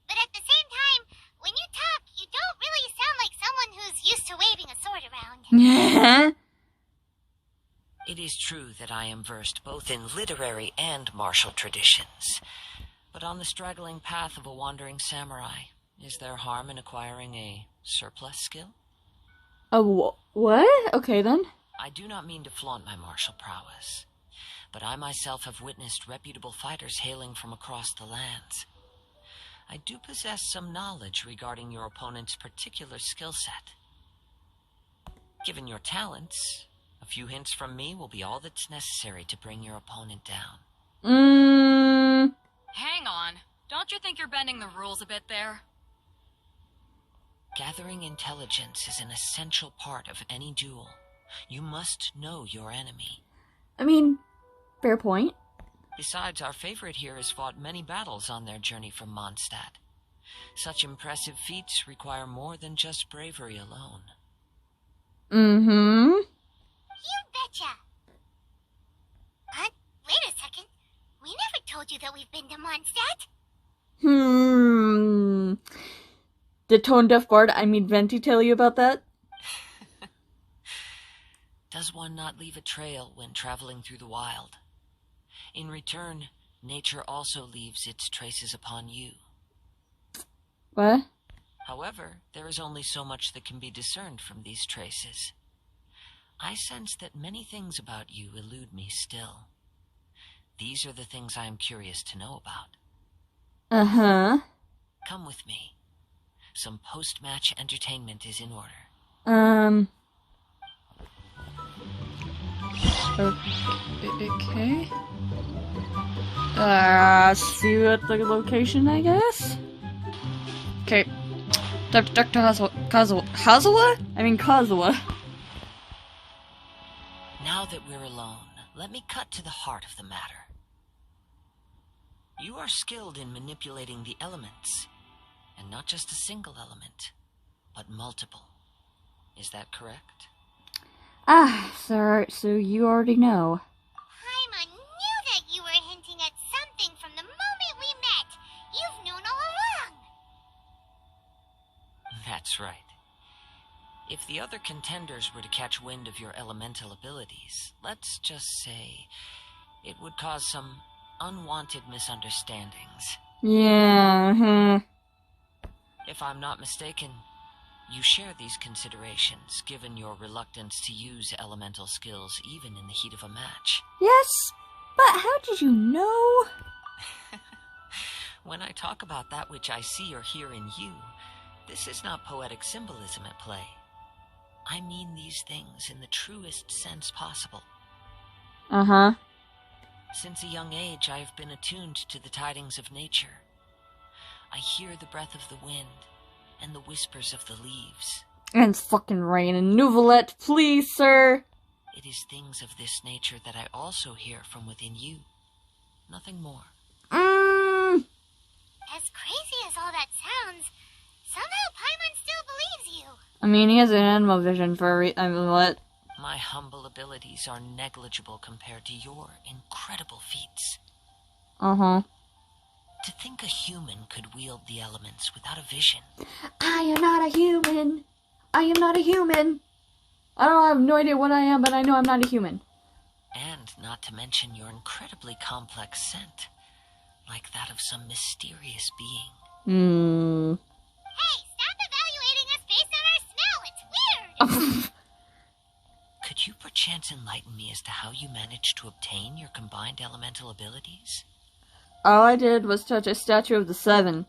But at the same time, when you talk, you don't really sound like someone who's used to waving a sword around. Yeah. It is true that I am versed both in literary and martial traditions. But on the straggling path of a wandering samurai, is there harm in acquiring a surplus skill? What? Okay, then. I do not mean to flaunt my martial prowess, but I myself have witnessed reputable fighters hailing from across the lands. I do possess some knowledge regarding your opponent's particular skill set. Given your talents, a few hints from me will be all that's necessary to bring your opponent down. Hang on. Don't you think you're bending the rules a bit there? Gathering intelligence is an essential part of any duel. You must know your enemy. I mean, fair point. Besides, our favorite here has fought many battles on their journey from Mondstadt. Such impressive feats require more than just bravery alone. Mm-hmm. You betcha. Wait a second. We never told you that we've been to Mondstadt. Did Tone Deaf Bard, I mean Venti, tell you about that? Does one not leave a trail when traveling through the wild? In return, nature also leaves its traces upon you. What? However, there is only so much that can be discerned from these traces. I sense that many things about you elude me still. These are the things I am curious to know about. Uh-huh. Come with me. Some post-match entertainment is in order. Okay. See you at the location, I guess? Okay. Dr. Kazuha? I mean Kazuha. Now that we're alone, let me cut to the heart of the matter. You are skilled in manipulating the elements, and not just a single element, but multiple. Is that correct? So you already know. Paimon knew that you were hinting at something from the moment we met. You've known all along. That's right. If the other contenders were to catch wind of your elemental abilities, let's just say it would cause some unwanted misunderstandings. Yeah, If I'm not mistaken, you share these considerations, given your reluctance to use elemental skills even in the heat of a match. Yes, but how did you know? When I talk about that which I see or hear in you, this is not poetic symbolism at play. I mean these things in the truest sense possible. Uh-huh. Since a young age, I have been attuned to the tidings of nature. I hear the breath of the wind and the whispers of the leaves. And fucking rain and Nouvelette, please, sir. It is things of this nature that I also hear from within you. Nothing more. As crazy as all that sounds, somehow Paimon still believes you. I mean, he has an animal vision for what? My humble abilities are negligible compared to your incredible feats. Uh-huh. To think a human could wield the elements without a vision. I am not a human. I am not a human. I don't have no idea what I am, but I know I'm not a human. And not to mention your incredibly complex scent, like that of some mysterious being. Hey, stop evaluating us based on our smell. It's weird. Could you perchance enlighten me as to how you managed to obtain your combined elemental abilities? All I did was touch a statue of the Seven.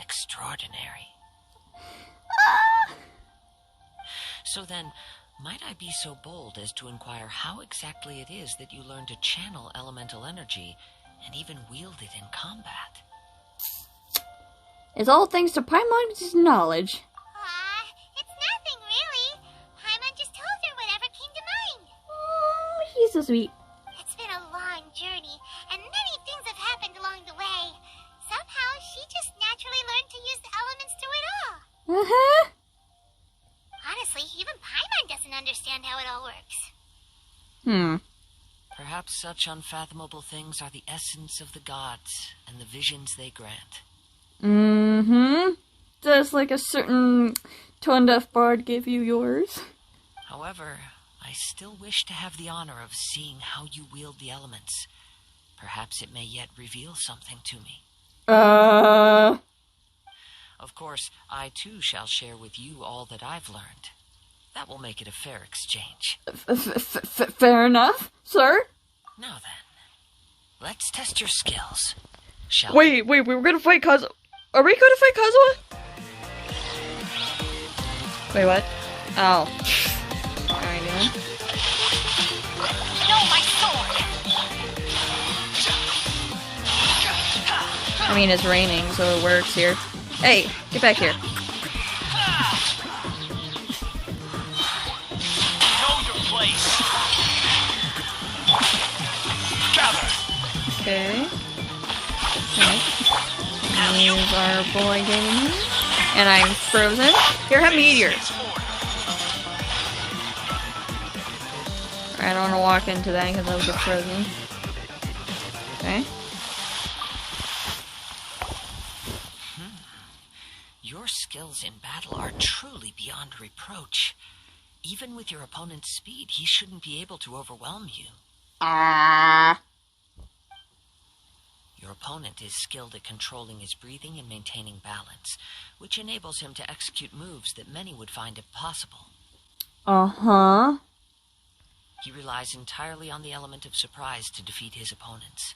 Extraordinary. So then, might I be so bold as to inquire how exactly it is that you learned to channel elemental energy and even wield it in combat? It's all thanks to Paimon's knowledge. It's nothing really. Paimon just told her whatever came to mind. Oh, he's so sweet. It's been a long journey, and many things have happened along the way. Somehow, she just naturally learned to use the elements through it all. Honestly, even Paimon doesn't understand how it all works. Perhaps such unfathomable things are the essence of the gods and the visions they grant. Just like a certain tone-deaf bard gave you yours. However, I still wish to have the honor of seeing how you wield the elements. Perhaps it may yet reveal something to me. Of course, I too shall share with you all that I've learned. That will make it a fair exchange. Fair enough, sir. Now then, let's test your skills. Shall we were gonna fight Kazuha. Are we gonna fight Kazuha? Wait, what? Oh. Alright, man. No, my sword! I mean, it's raining, so it works here. Hey, get back here. Know your place. Gather. Okay. Here's our boy getting here. And I'm frozen. Here, have meteor. I don't want to walk into that because I'll get frozen. Okay. Your skills in battle are truly beyond reproach. Even with your opponent's speed, he shouldn't be able to overwhelm you. Your opponent is skilled at controlling his breathing and maintaining balance, which enables him to execute moves that many would find impossible. He relies entirely on the element of surprise to defeat his opponents.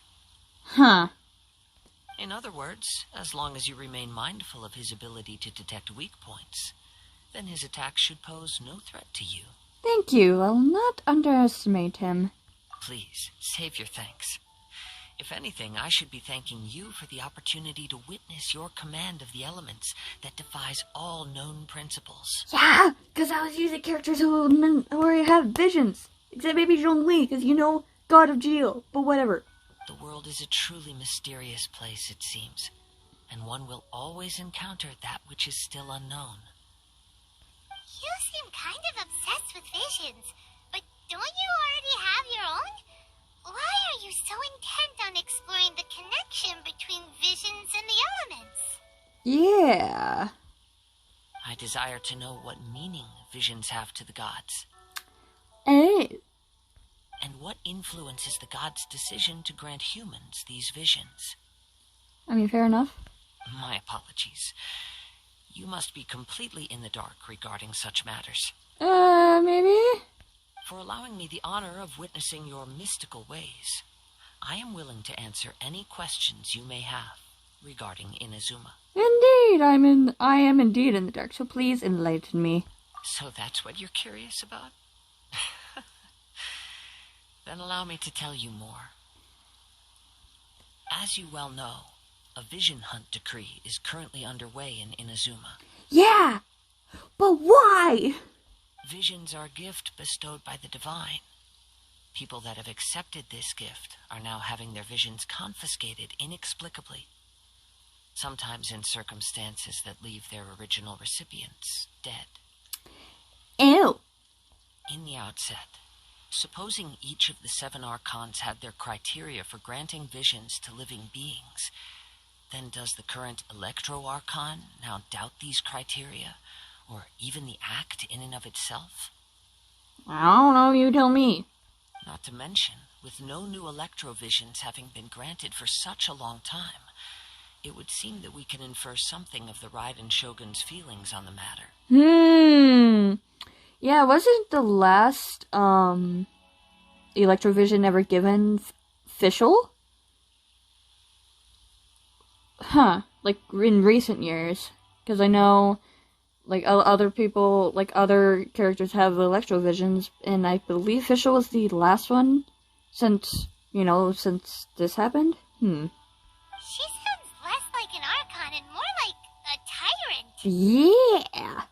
In other words, as long as you remain mindful of his ability to detect weak points, then his attack should pose no threat to you. Thank you. I'll not underestimate him. Please, save your thanks. If anything, I should be thanking you for the opportunity to witness your command of the elements that defies all known principles. Yeah, because I was using characters who already have visions. Except maybe Zhongli, because you know, God of Geo, but whatever. The world is a truly mysterious place, it seems, and one will always encounter that which is still unknown. You seem kind of obsessed with visions, but don't you already have your own? Why are you so intent on exploring the connection between visions and the elements? Yeah. I desire to know what meaning visions have to the gods. Hey. And what influences the gods' decision to grant humans these visions? I mean, fair enough. My apologies. You must be completely in the dark regarding such matters. Maybe? For allowing me the honor of witnessing your mystical ways, I am willing to answer any questions you may have regarding Inazuma. Indeed, I am indeed in the dark, so please enlighten me. So that's what you're curious about? Then allow me to tell you more. As you well know, a vision hunt decree is currently underway in Inazuma. Yeah! But why? Visions are a gift bestowed by the divine. People that have accepted this gift are now having their visions confiscated inexplicably, sometimes in circumstances that leave their original recipients dead. Ew. In the outset, supposing each of the 7 archons had their criteria for granting visions to living beings, then does the current Electro Archon now doubt these criteria, or even the act in and of itself? I don't know, you tell me. Not to mention, with no new Electrovisions having been granted for such a long time, it would seem that we can infer something of the Raiden Shogun's feelings on the matter. Yeah, wasn't the last, Electrovision ever given official? Huh, like, in recent years. Because I know, like, other people, like, other characters have Electrovisions, and I believe official was the last one since, you know, since this happened? She sounds less like an Archon and more like a tyrant. Yeah!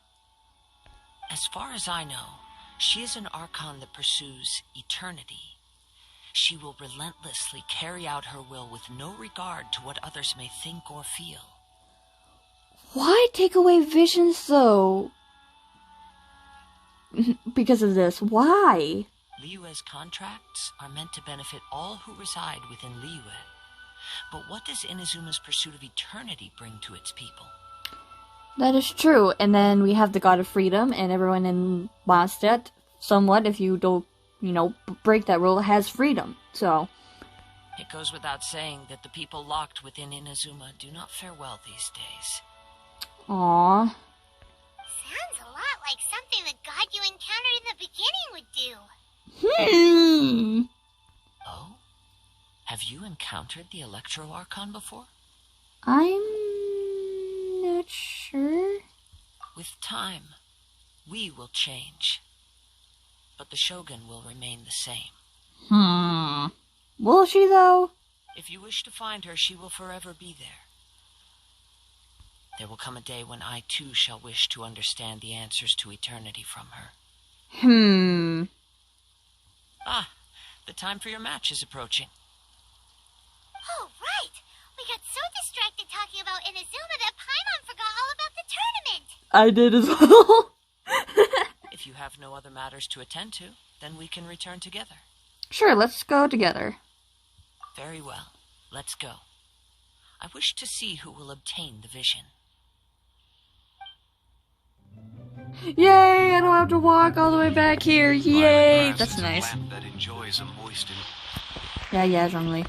As far as I know, she is an Archon that pursues eternity. She will relentlessly carry out her will with no regard to what others may think or feel. Why take away visions, though? Because of this. Why? Liyue's contracts are meant to benefit all who reside within Liyue. But what does Inazuma's pursuit of eternity bring to its people? That is true. And then we have the God of Freedom, and everyone in Mondstadt, somewhat, if you don't, you know, break that rule, has freedom. So it goes without saying that the people locked within Inazuma do not fare well these days. Aww. Sounds a lot like something the god you encountered in the beginning would do. Oh? Have you encountered the Electro Archon before? I'm not sure. With time, we will change. But the Shogun will remain the same. Will she, though? If you wish to find her, she will forever be there. There will come a day when I too shall wish to understand the answers to eternity from her. Ah, the time for your match is approaching. Oh, right! We got so distracted talking about Inazuma that Paimon forgot all about the tournament! I did as well. If you have no other matters to attend to, then we can return together. Sure, let's go together. Very well. Let's go. I wish to see who will obtain the vision. Yay! I don't have to walk all the way back here. Yay! That's nice. That enjoys a moist Yeah, Zhongli.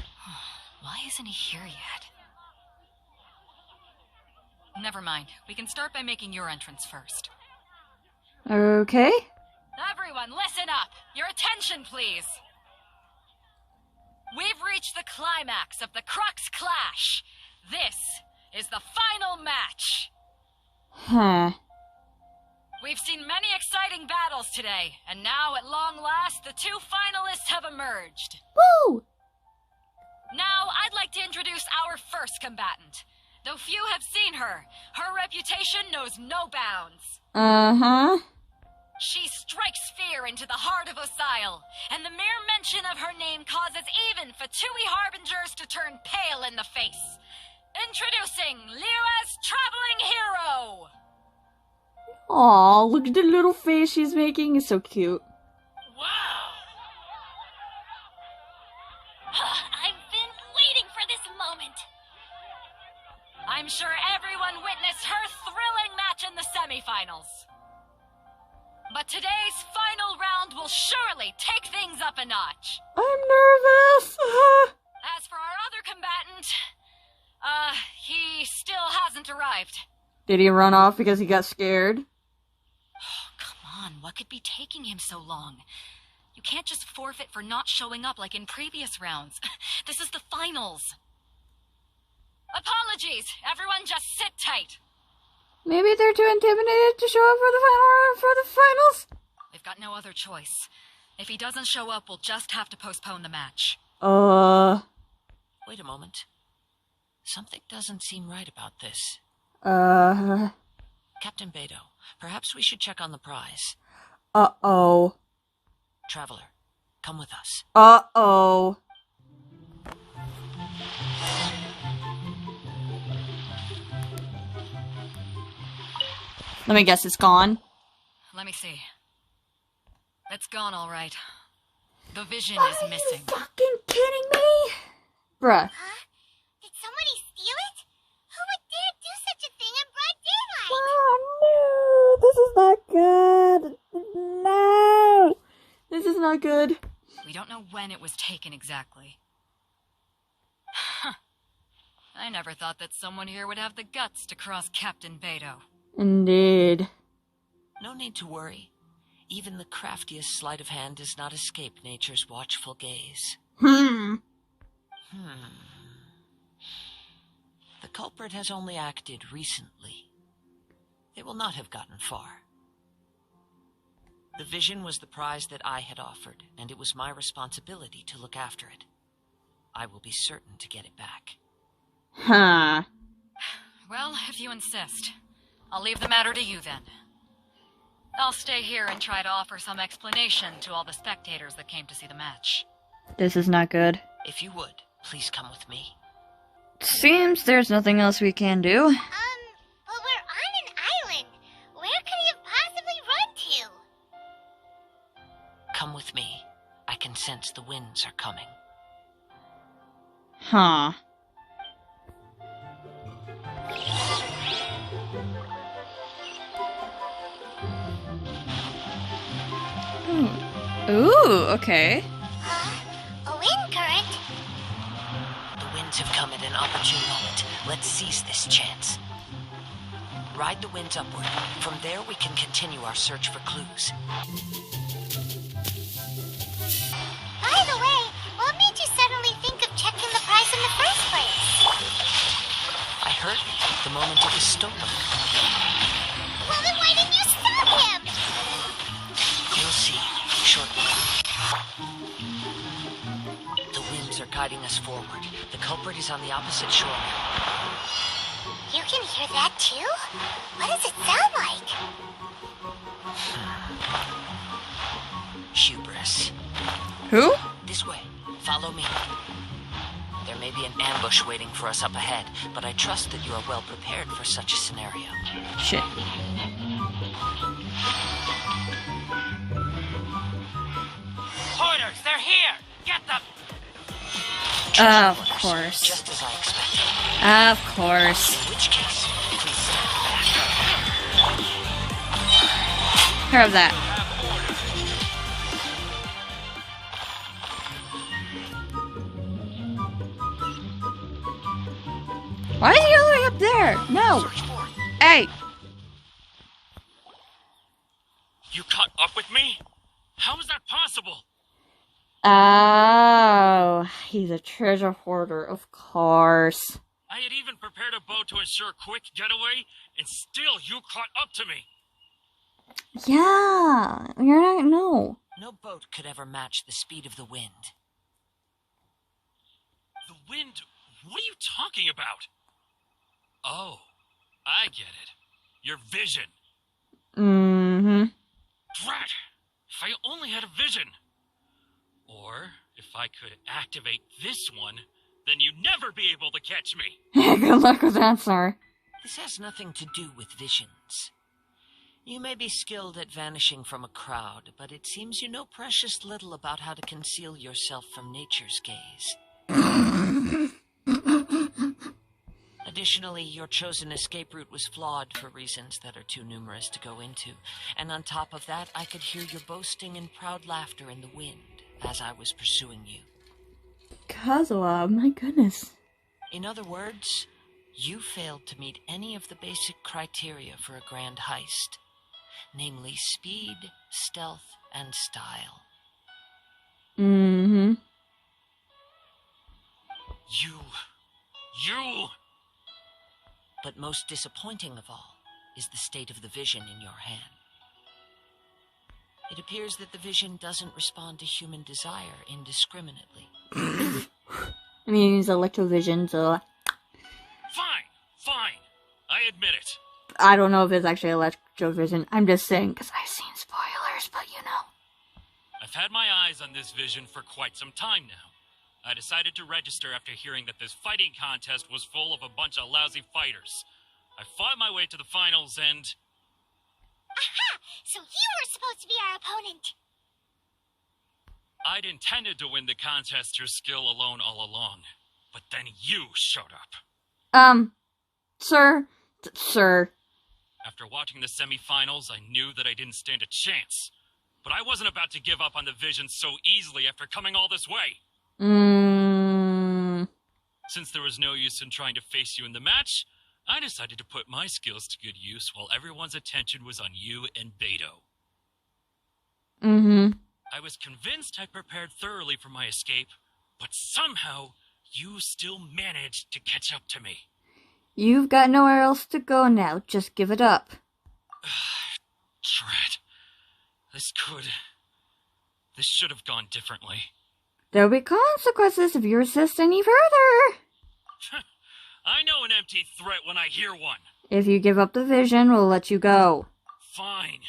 Why isn't he here yet? Never mind. We can start by making your entrance first. Okay. Everyone, listen up! Your attention, please! We've reached the climax of the Crux Clash! This is the final match! We've seen many exciting battles today, and now, at long last, the two finalists have emerged. Woo! Now, I'd like to introduce our first combatant. Though few have seen her, her reputation knows no bounds. She strikes fear into the heart of Osile, and the mere mention of her name causes even Fatui Harbingers to turn pale in the face. Introducing Liyue's traveling hero! Aw, look at the little face she's making. It's so cute. Wow! I've been waiting for this moment. I'm sure everyone witnessed her thrilling match in the semifinals. But today's final round will surely take things up a notch. I'm nervous. As for our other combatant, he still hasn't arrived. Did he run off because he got scared? Oh, come on, what could be taking him so long? You can't just forfeit for not showing up like in previous rounds. This is the finals. Apologies, everyone just sit tight. Maybe they're too intimidated to show up for the finals? We've got no other choice. If he doesn't show up, we'll just have to postpone the match. Wait a moment. Something doesn't seem right about this. Captain Beidou, perhaps we should check on the prize. Uh-oh. Traveler, come with us. Uh-oh. Let me guess, it's gone? Let me see. It's gone, all right. The vision is missing. Are you fucking kidding me? Bruh. Huh? Did somebody steal it? not good. No! This is not good. We don't know when it was taken exactly. I never thought that someone here would have the guts to cross Captain Beidou. Indeed. No need to worry. Even the craftiest sleight of hand does not escape nature's watchful gaze. The culprit has only acted recently. They will not have gotten far. The vision was the prize that I had offered, and it was my responsibility to look after it. I will be certain to get it back. Huh. Well, if you insist. I'll leave the matter to you then. I'll stay here and try to offer some explanation to all the spectators that came to see the match. This is not good. If you would, please come with me. Seems there's nothing else we can do. But we're on an island. Where could he have possibly run to? Come with me. I can sense the winds are coming. Huh. Ooh, okay. A wind current? The winds have come at an opportune moment. Let's seize this chance. Ride the winds upward. From there we can continue our search for clues. By the way, what made you suddenly think of checking the price in the first place? I heard it the moment it was stolen. Well, then why didn't you stop him? You'll see shortly. The winds are guiding us forward. The culprit is on the opposite shore now. You can hear that too? What does it sound like? Hubris. Who? This way. Follow me. There may be an ambush waiting for us up ahead, but I trust that you are well prepared for such a scenario. Shit. Hoarders, they're here! Get them! Of course. Just as I expected. Of course. In which case, please stand back. Heard that. Why is he all the way up there? No. Hey. You caught up with me? How is that possible? Oh, he's a treasure hoarder, of course. I had even prepared a boat to ensure a quick getaway, and still you caught up to me. Yeah, you're not, no. No boat could ever match the speed of the wind. The wind? What are you talking about? Oh, I get it. Your vision. Mm-hmm. Drat! If I only had a vision. Or, if I could activate this one, then you'd never be able to catch me. Good luck with that, sir. This has nothing to do with visions. You may be skilled at vanishing from a crowd, but it seems you know precious little about how to conceal yourself from nature's gaze. Additionally, your chosen escape route was flawed for reasons that are too numerous to go into. And on top of that, I could hear your boasting and proud laughter in the wind as I was pursuing you. Kazuha, my goodness. In other words, you failed to meet any of the basic criteria for a grand heist. Namely, speed, stealth, and style. Mm-hmm. You... But most disappointing of all is the state of the vision in your hand. It appears that the vision doesn't respond to human desire indiscriminately. I mean, it's electrovision, so... Fine. I admit it. I don't know if it's actually electrovision. I'm just saying, because I've seen spoilers, but you know. I've had my eyes on this vision for quite some time now. I decided to register after hearing that this fighting contest was full of a bunch of lousy fighters. I fought my way to the finals and... Aha! So you were supposed to be our opponent. I'd intended to win the contest through skill alone all along. But then you showed up. Sir. After watching the semifinals, I knew that I didn't stand a chance. But I wasn't about to give up on the vision so easily after coming all this way. Since there was no use in trying to face you in the match, I decided to put my skills to good use while everyone's attention was on you and Beidou. I was convinced I prepared thoroughly for my escape, but somehow you still managed to catch up to me. You've got nowhere else to go now. Just give it up. Drat. This should have gone differently. There'll be consequences if you resist any further. I know an empty threat when I hear one. If you give up the vision, we'll let you go. Fine.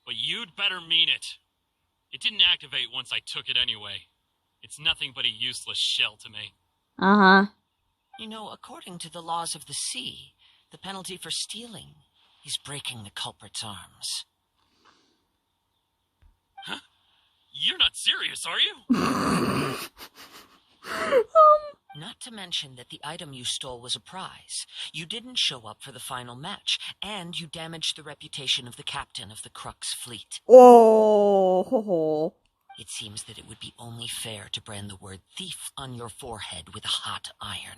But you'd better mean it. It didn't activate once I took it anyway. It's nothing but a useless shell to me. You know, according to the laws of the sea, the penalty for stealing is breaking the culprit's arms. Huh? You're not serious, are you? Not to mention that the item you stole was a prize. You didn't show up for the final match, and you damaged the reputation of the captain of the Crux fleet. Oh. It seems that it would be only fair to brand the word thief on your forehead with a hot iron.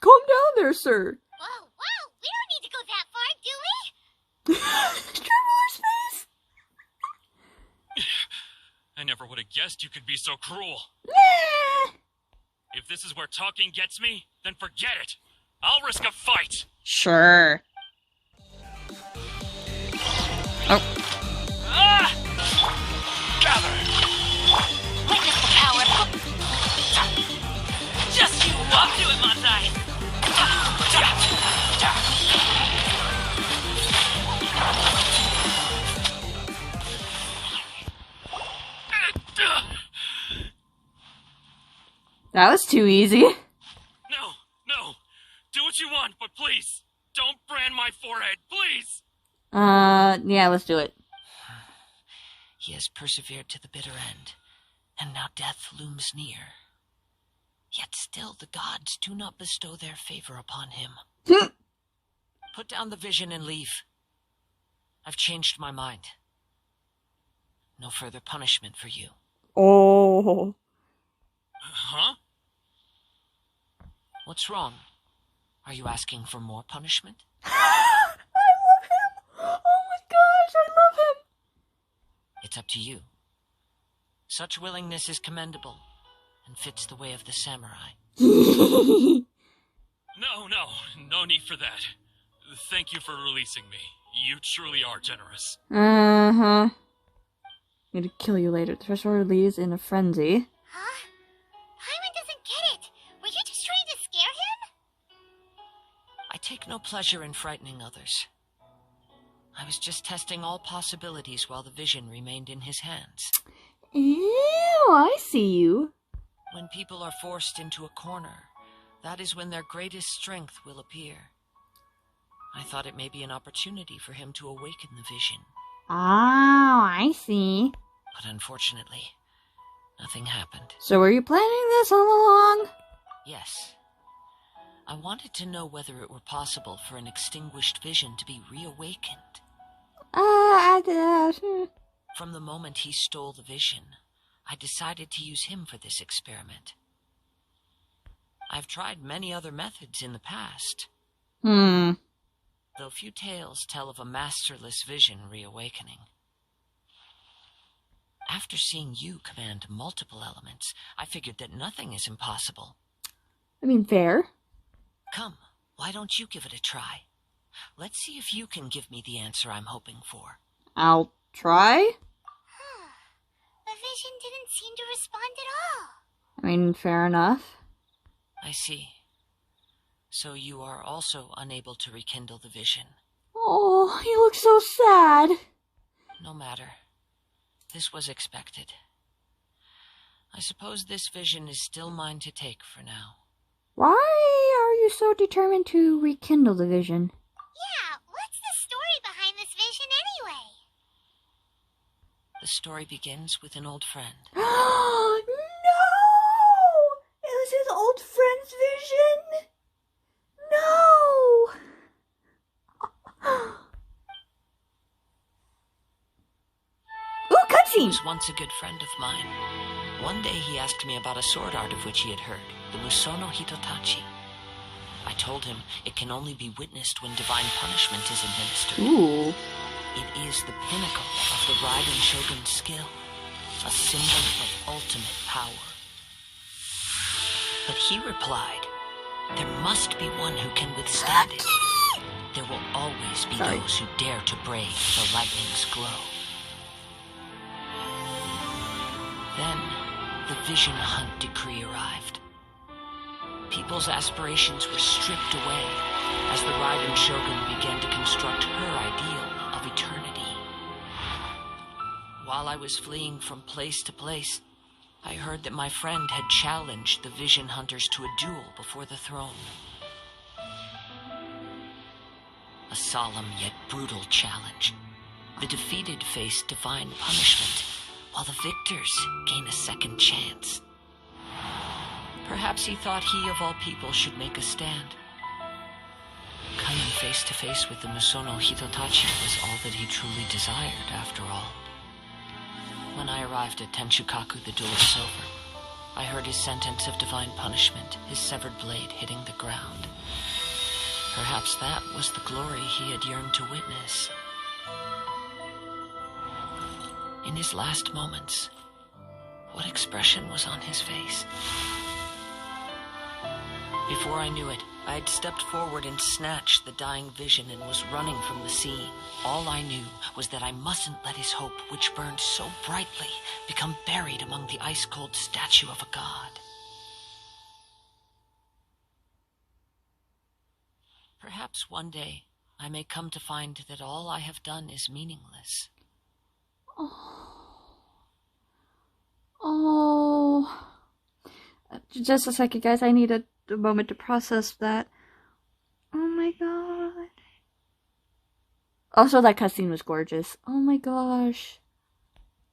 Calm down there, sir. Whoa, we don't need to go that far, do we? Traveler's face. I never would have guessed you could be so cruel. If this is where talking gets me, then forget it. I'll risk a fight. Sure. Oh. Gather! Witness the power! Just you walk to it, Montai! That was too easy. No. Do what you want, but please, don't brand my forehead, please. Yeah, let's do it. He has persevered to the bitter end, and now death looms near. Yet still the gods do not bestow their favor upon him. Put down the vision and leave. I've changed my mind. No further punishment for you. Oh. Huh? What's wrong? Are you asking for more punishment? I love him! Oh my gosh, I love him! It's up to you. Such willingness is commendable and fits the way of the samurai. No need for that. Thank you for releasing me. You truly are generous. I'm gonna kill you later. The Treasurer leaves in a frenzy. Huh? Paimon doesn't get it. Were you just trying to scare him? I take no pleasure in frightening others. I was just testing all possibilities while the vision remained in his hands. Ew, I see you. When people are forced into a corner, that is when their greatest strength will appear. I thought it may be an opportunity for him to awaken the vision. Oh, I see. But unfortunately, nothing happened. So were you planning this all along? Yes. I wanted to know whether it were possible for an extinguished vision to be reawakened. From the moment he stole the vision, I decided to use him for this experiment. I've tried many other methods in the past. Though few tales tell of a masterless vision reawakening. After seeing you command multiple elements, I figured that nothing is impossible. I mean, fair. Come, why don't you give it a try? Let's see if you can give me the answer I'm hoping for. I'll try? The vision didn't seem to respond at all. I mean, fair enough. I see. So you are also unable to rekindle the vision. Oh, you look so sad. No matter. This was expected. I suppose this vision is still mine to take for now. Why are you so determined to rekindle the vision? Yeah, what's the story behind this vision anyway? The story begins with an old friend. No! It was his old was once a good friend of mine. One day he asked me about a sword art of which he had heard, the Musono Hitotachi. I told him it can only be witnessed when divine punishment is administered. Ooh. It is the pinnacle of the Raiden Shogun's skill, a symbol of ultimate power. But he replied, there must be one who can withstand it. There will always be those who dare to brave the lightning's glow. Then, the Vision Hunt decree arrived. People's aspirations were stripped away as the Raiden Shogun began to construct her ideal of eternity. While I was fleeing from place to place, I heard that my friend had challenged the Vision Hunters to a duel before the throne. A solemn yet brutal challenge. The defeated face divine punishment, while the victors gain a second chance. Perhaps he thought he of all people should make a stand. Coming face to face with the Musono Hitotachi was all that he truly desired, after all. When I arrived at Tenshukaku, the Duel of Silver, I heard his sentence of divine punishment, his severed blade hitting the ground. Perhaps that was the glory he had yearned to witness. In his last moments, what expression was on his face? Before I knew it, I had stepped forward and snatched the dying vision and was running from the scene. All I knew was that I mustn't let his hope, which burned so brightly, become buried among the ice-cold statue of a god. Perhaps one day I may come to find that all I have done is meaningless. Oh. Just a second, guys. I need a moment to process that. Oh my god. Also, that cutscene was gorgeous. Oh my gosh.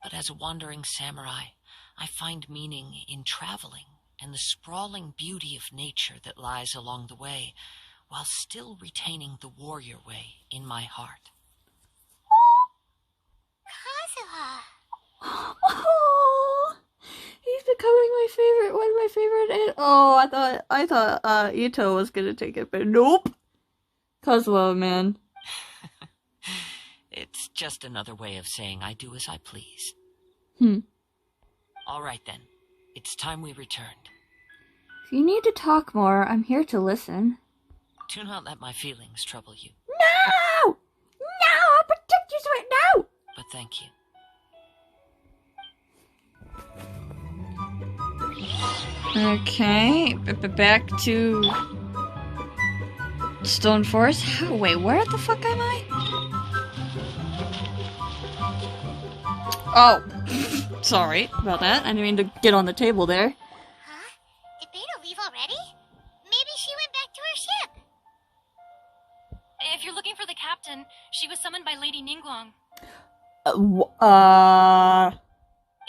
But as a wandering samurai, I find meaning in traveling and the sprawling beauty of nature that lies along the way, while still retaining the warrior way in my heart. Kazuha. Oh, he's becoming my favorite. One of my favorite. Oh, I thought Ito was gonna take it, but nope. Kazuha, man. It's just another way of saying I do as I please. All right then, it's time we returned. If you need to talk more, I'm here to listen. Do not let my feelings trouble you. No! No! I'll protect you right now! But thank you. Okay, back to Stone Forest. Wait, where the fuck am I? Oh, sorry about that. I didn't mean to get on the table there. Huh? Did Beidou leave already? Maybe she went back to her ship. If you're looking for the captain, she was summoned by Lady Ningguang.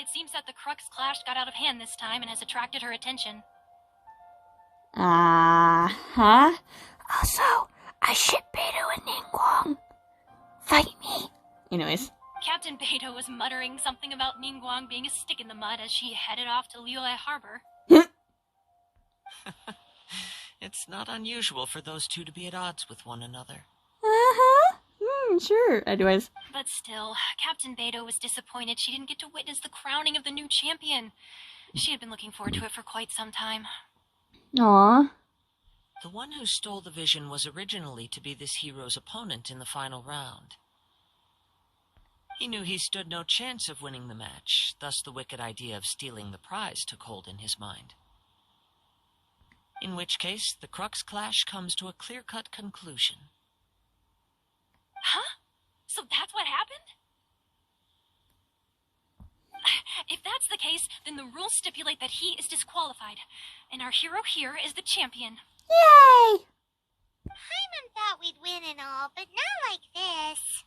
It seems that the Crux clash got out of hand this time and has attracted her attention. Huh? Also, I ship Beidou and Ningguang. Fight me. Anyways. Captain Beidou was muttering something about Ningguang being a stick in the mud as she headed off to Liyue Harbor. It's not unusual for those two to be at odds with one another. Sure. Anyways. But still, Captain Beidou was disappointed she didn't get to witness the crowning of the new champion. She had been looking forward to it for quite some time. Aww. The one who stole the vision was originally to be this hero's opponent in the final round. He knew he stood no chance of winning the match, thus the wicked idea of stealing the prize took hold in his mind. In which case, the Crux clash comes to a clear-cut conclusion. Huh? So that's what happened? If that's the case, then the rules stipulate that he is disqualified, and our hero here is the champion. Yay! Paimon thought we'd win and all, but not like this.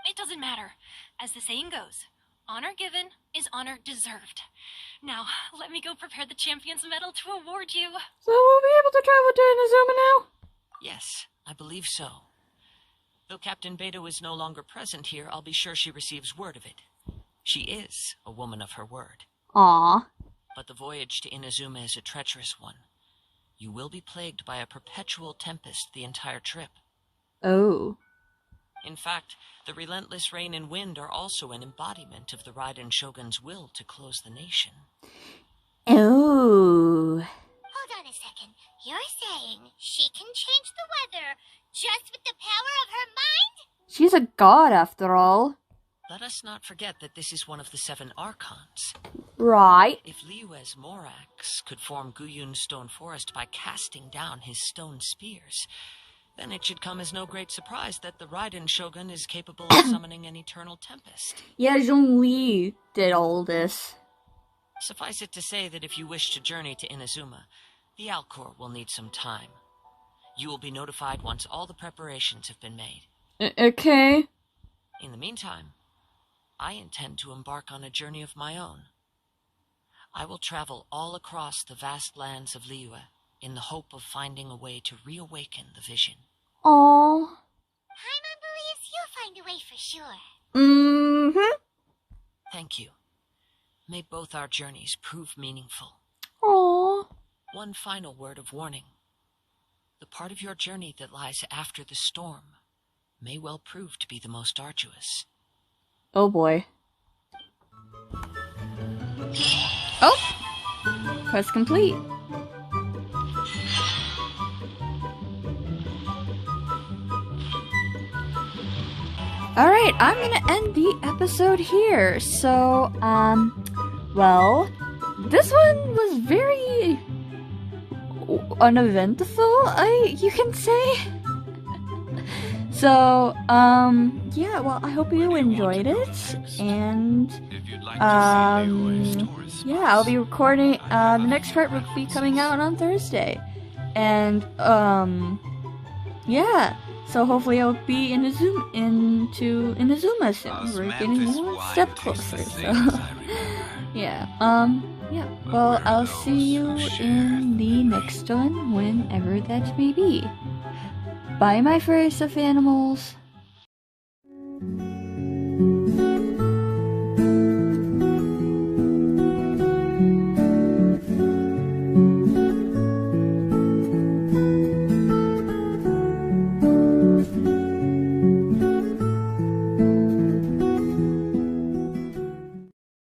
It doesn't matter. As the saying goes, honor given is honor deserved. Now, let me go prepare the champion's medal to award you. So we'll be able to travel to Inazuma now? Yes, I believe so. Though Captain Beidou is no longer present here, I'll be sure she receives word of it. She is a woman of her word. Aww. But the voyage to Inazuma is a treacherous one. You will be plagued by a perpetual tempest the entire trip. Oh. In fact, the relentless rain and wind are also an embodiment of the Raiden Shogun's will to close the nation. Oh. Hold on a second. You're saying she can change the weather just with the power of her mind? She's a god after all. Let us not forget that this is one of the 7 Archons. Right. If Liyue's Morax could form Guyun's stone forest by casting down his stone spears, then it should come as no great surprise that the Raiden Shogun is capable of summoning an eternal tempest. Yeah, Zhongli did all this. Suffice it to say that if you wish to journey to Inazuma, the Alcor will need some time. You will be notified once all the preparations have been made. Okay. In the meantime, I intend to embark on a journey of my own. I will travel all across the vast lands of Liyue in the hope of finding a way to reawaken the vision. Aww. Paimon believes you'll find a way for sure. Mm-hmm. Thank you. May both our journeys prove meaningful. Aww. One final word of warning. The part of your journey that lies after the storm may well prove to be the most arduous. Oh boy. Oh! Quest complete. Alright, I'm gonna end the episode here. So, well, this one was very uneventful, you can say. So, yeah, well, I hope you enjoyed it, and, yeah, I'll be recording, the next part will be coming out on Thursday, and, yeah, so hopefully I'll be into Inazuma soon. We're getting one step closer, so, yeah, yeah, well, I'll see you in the next one, whenever that may be. Bye, my furry stuffed animals.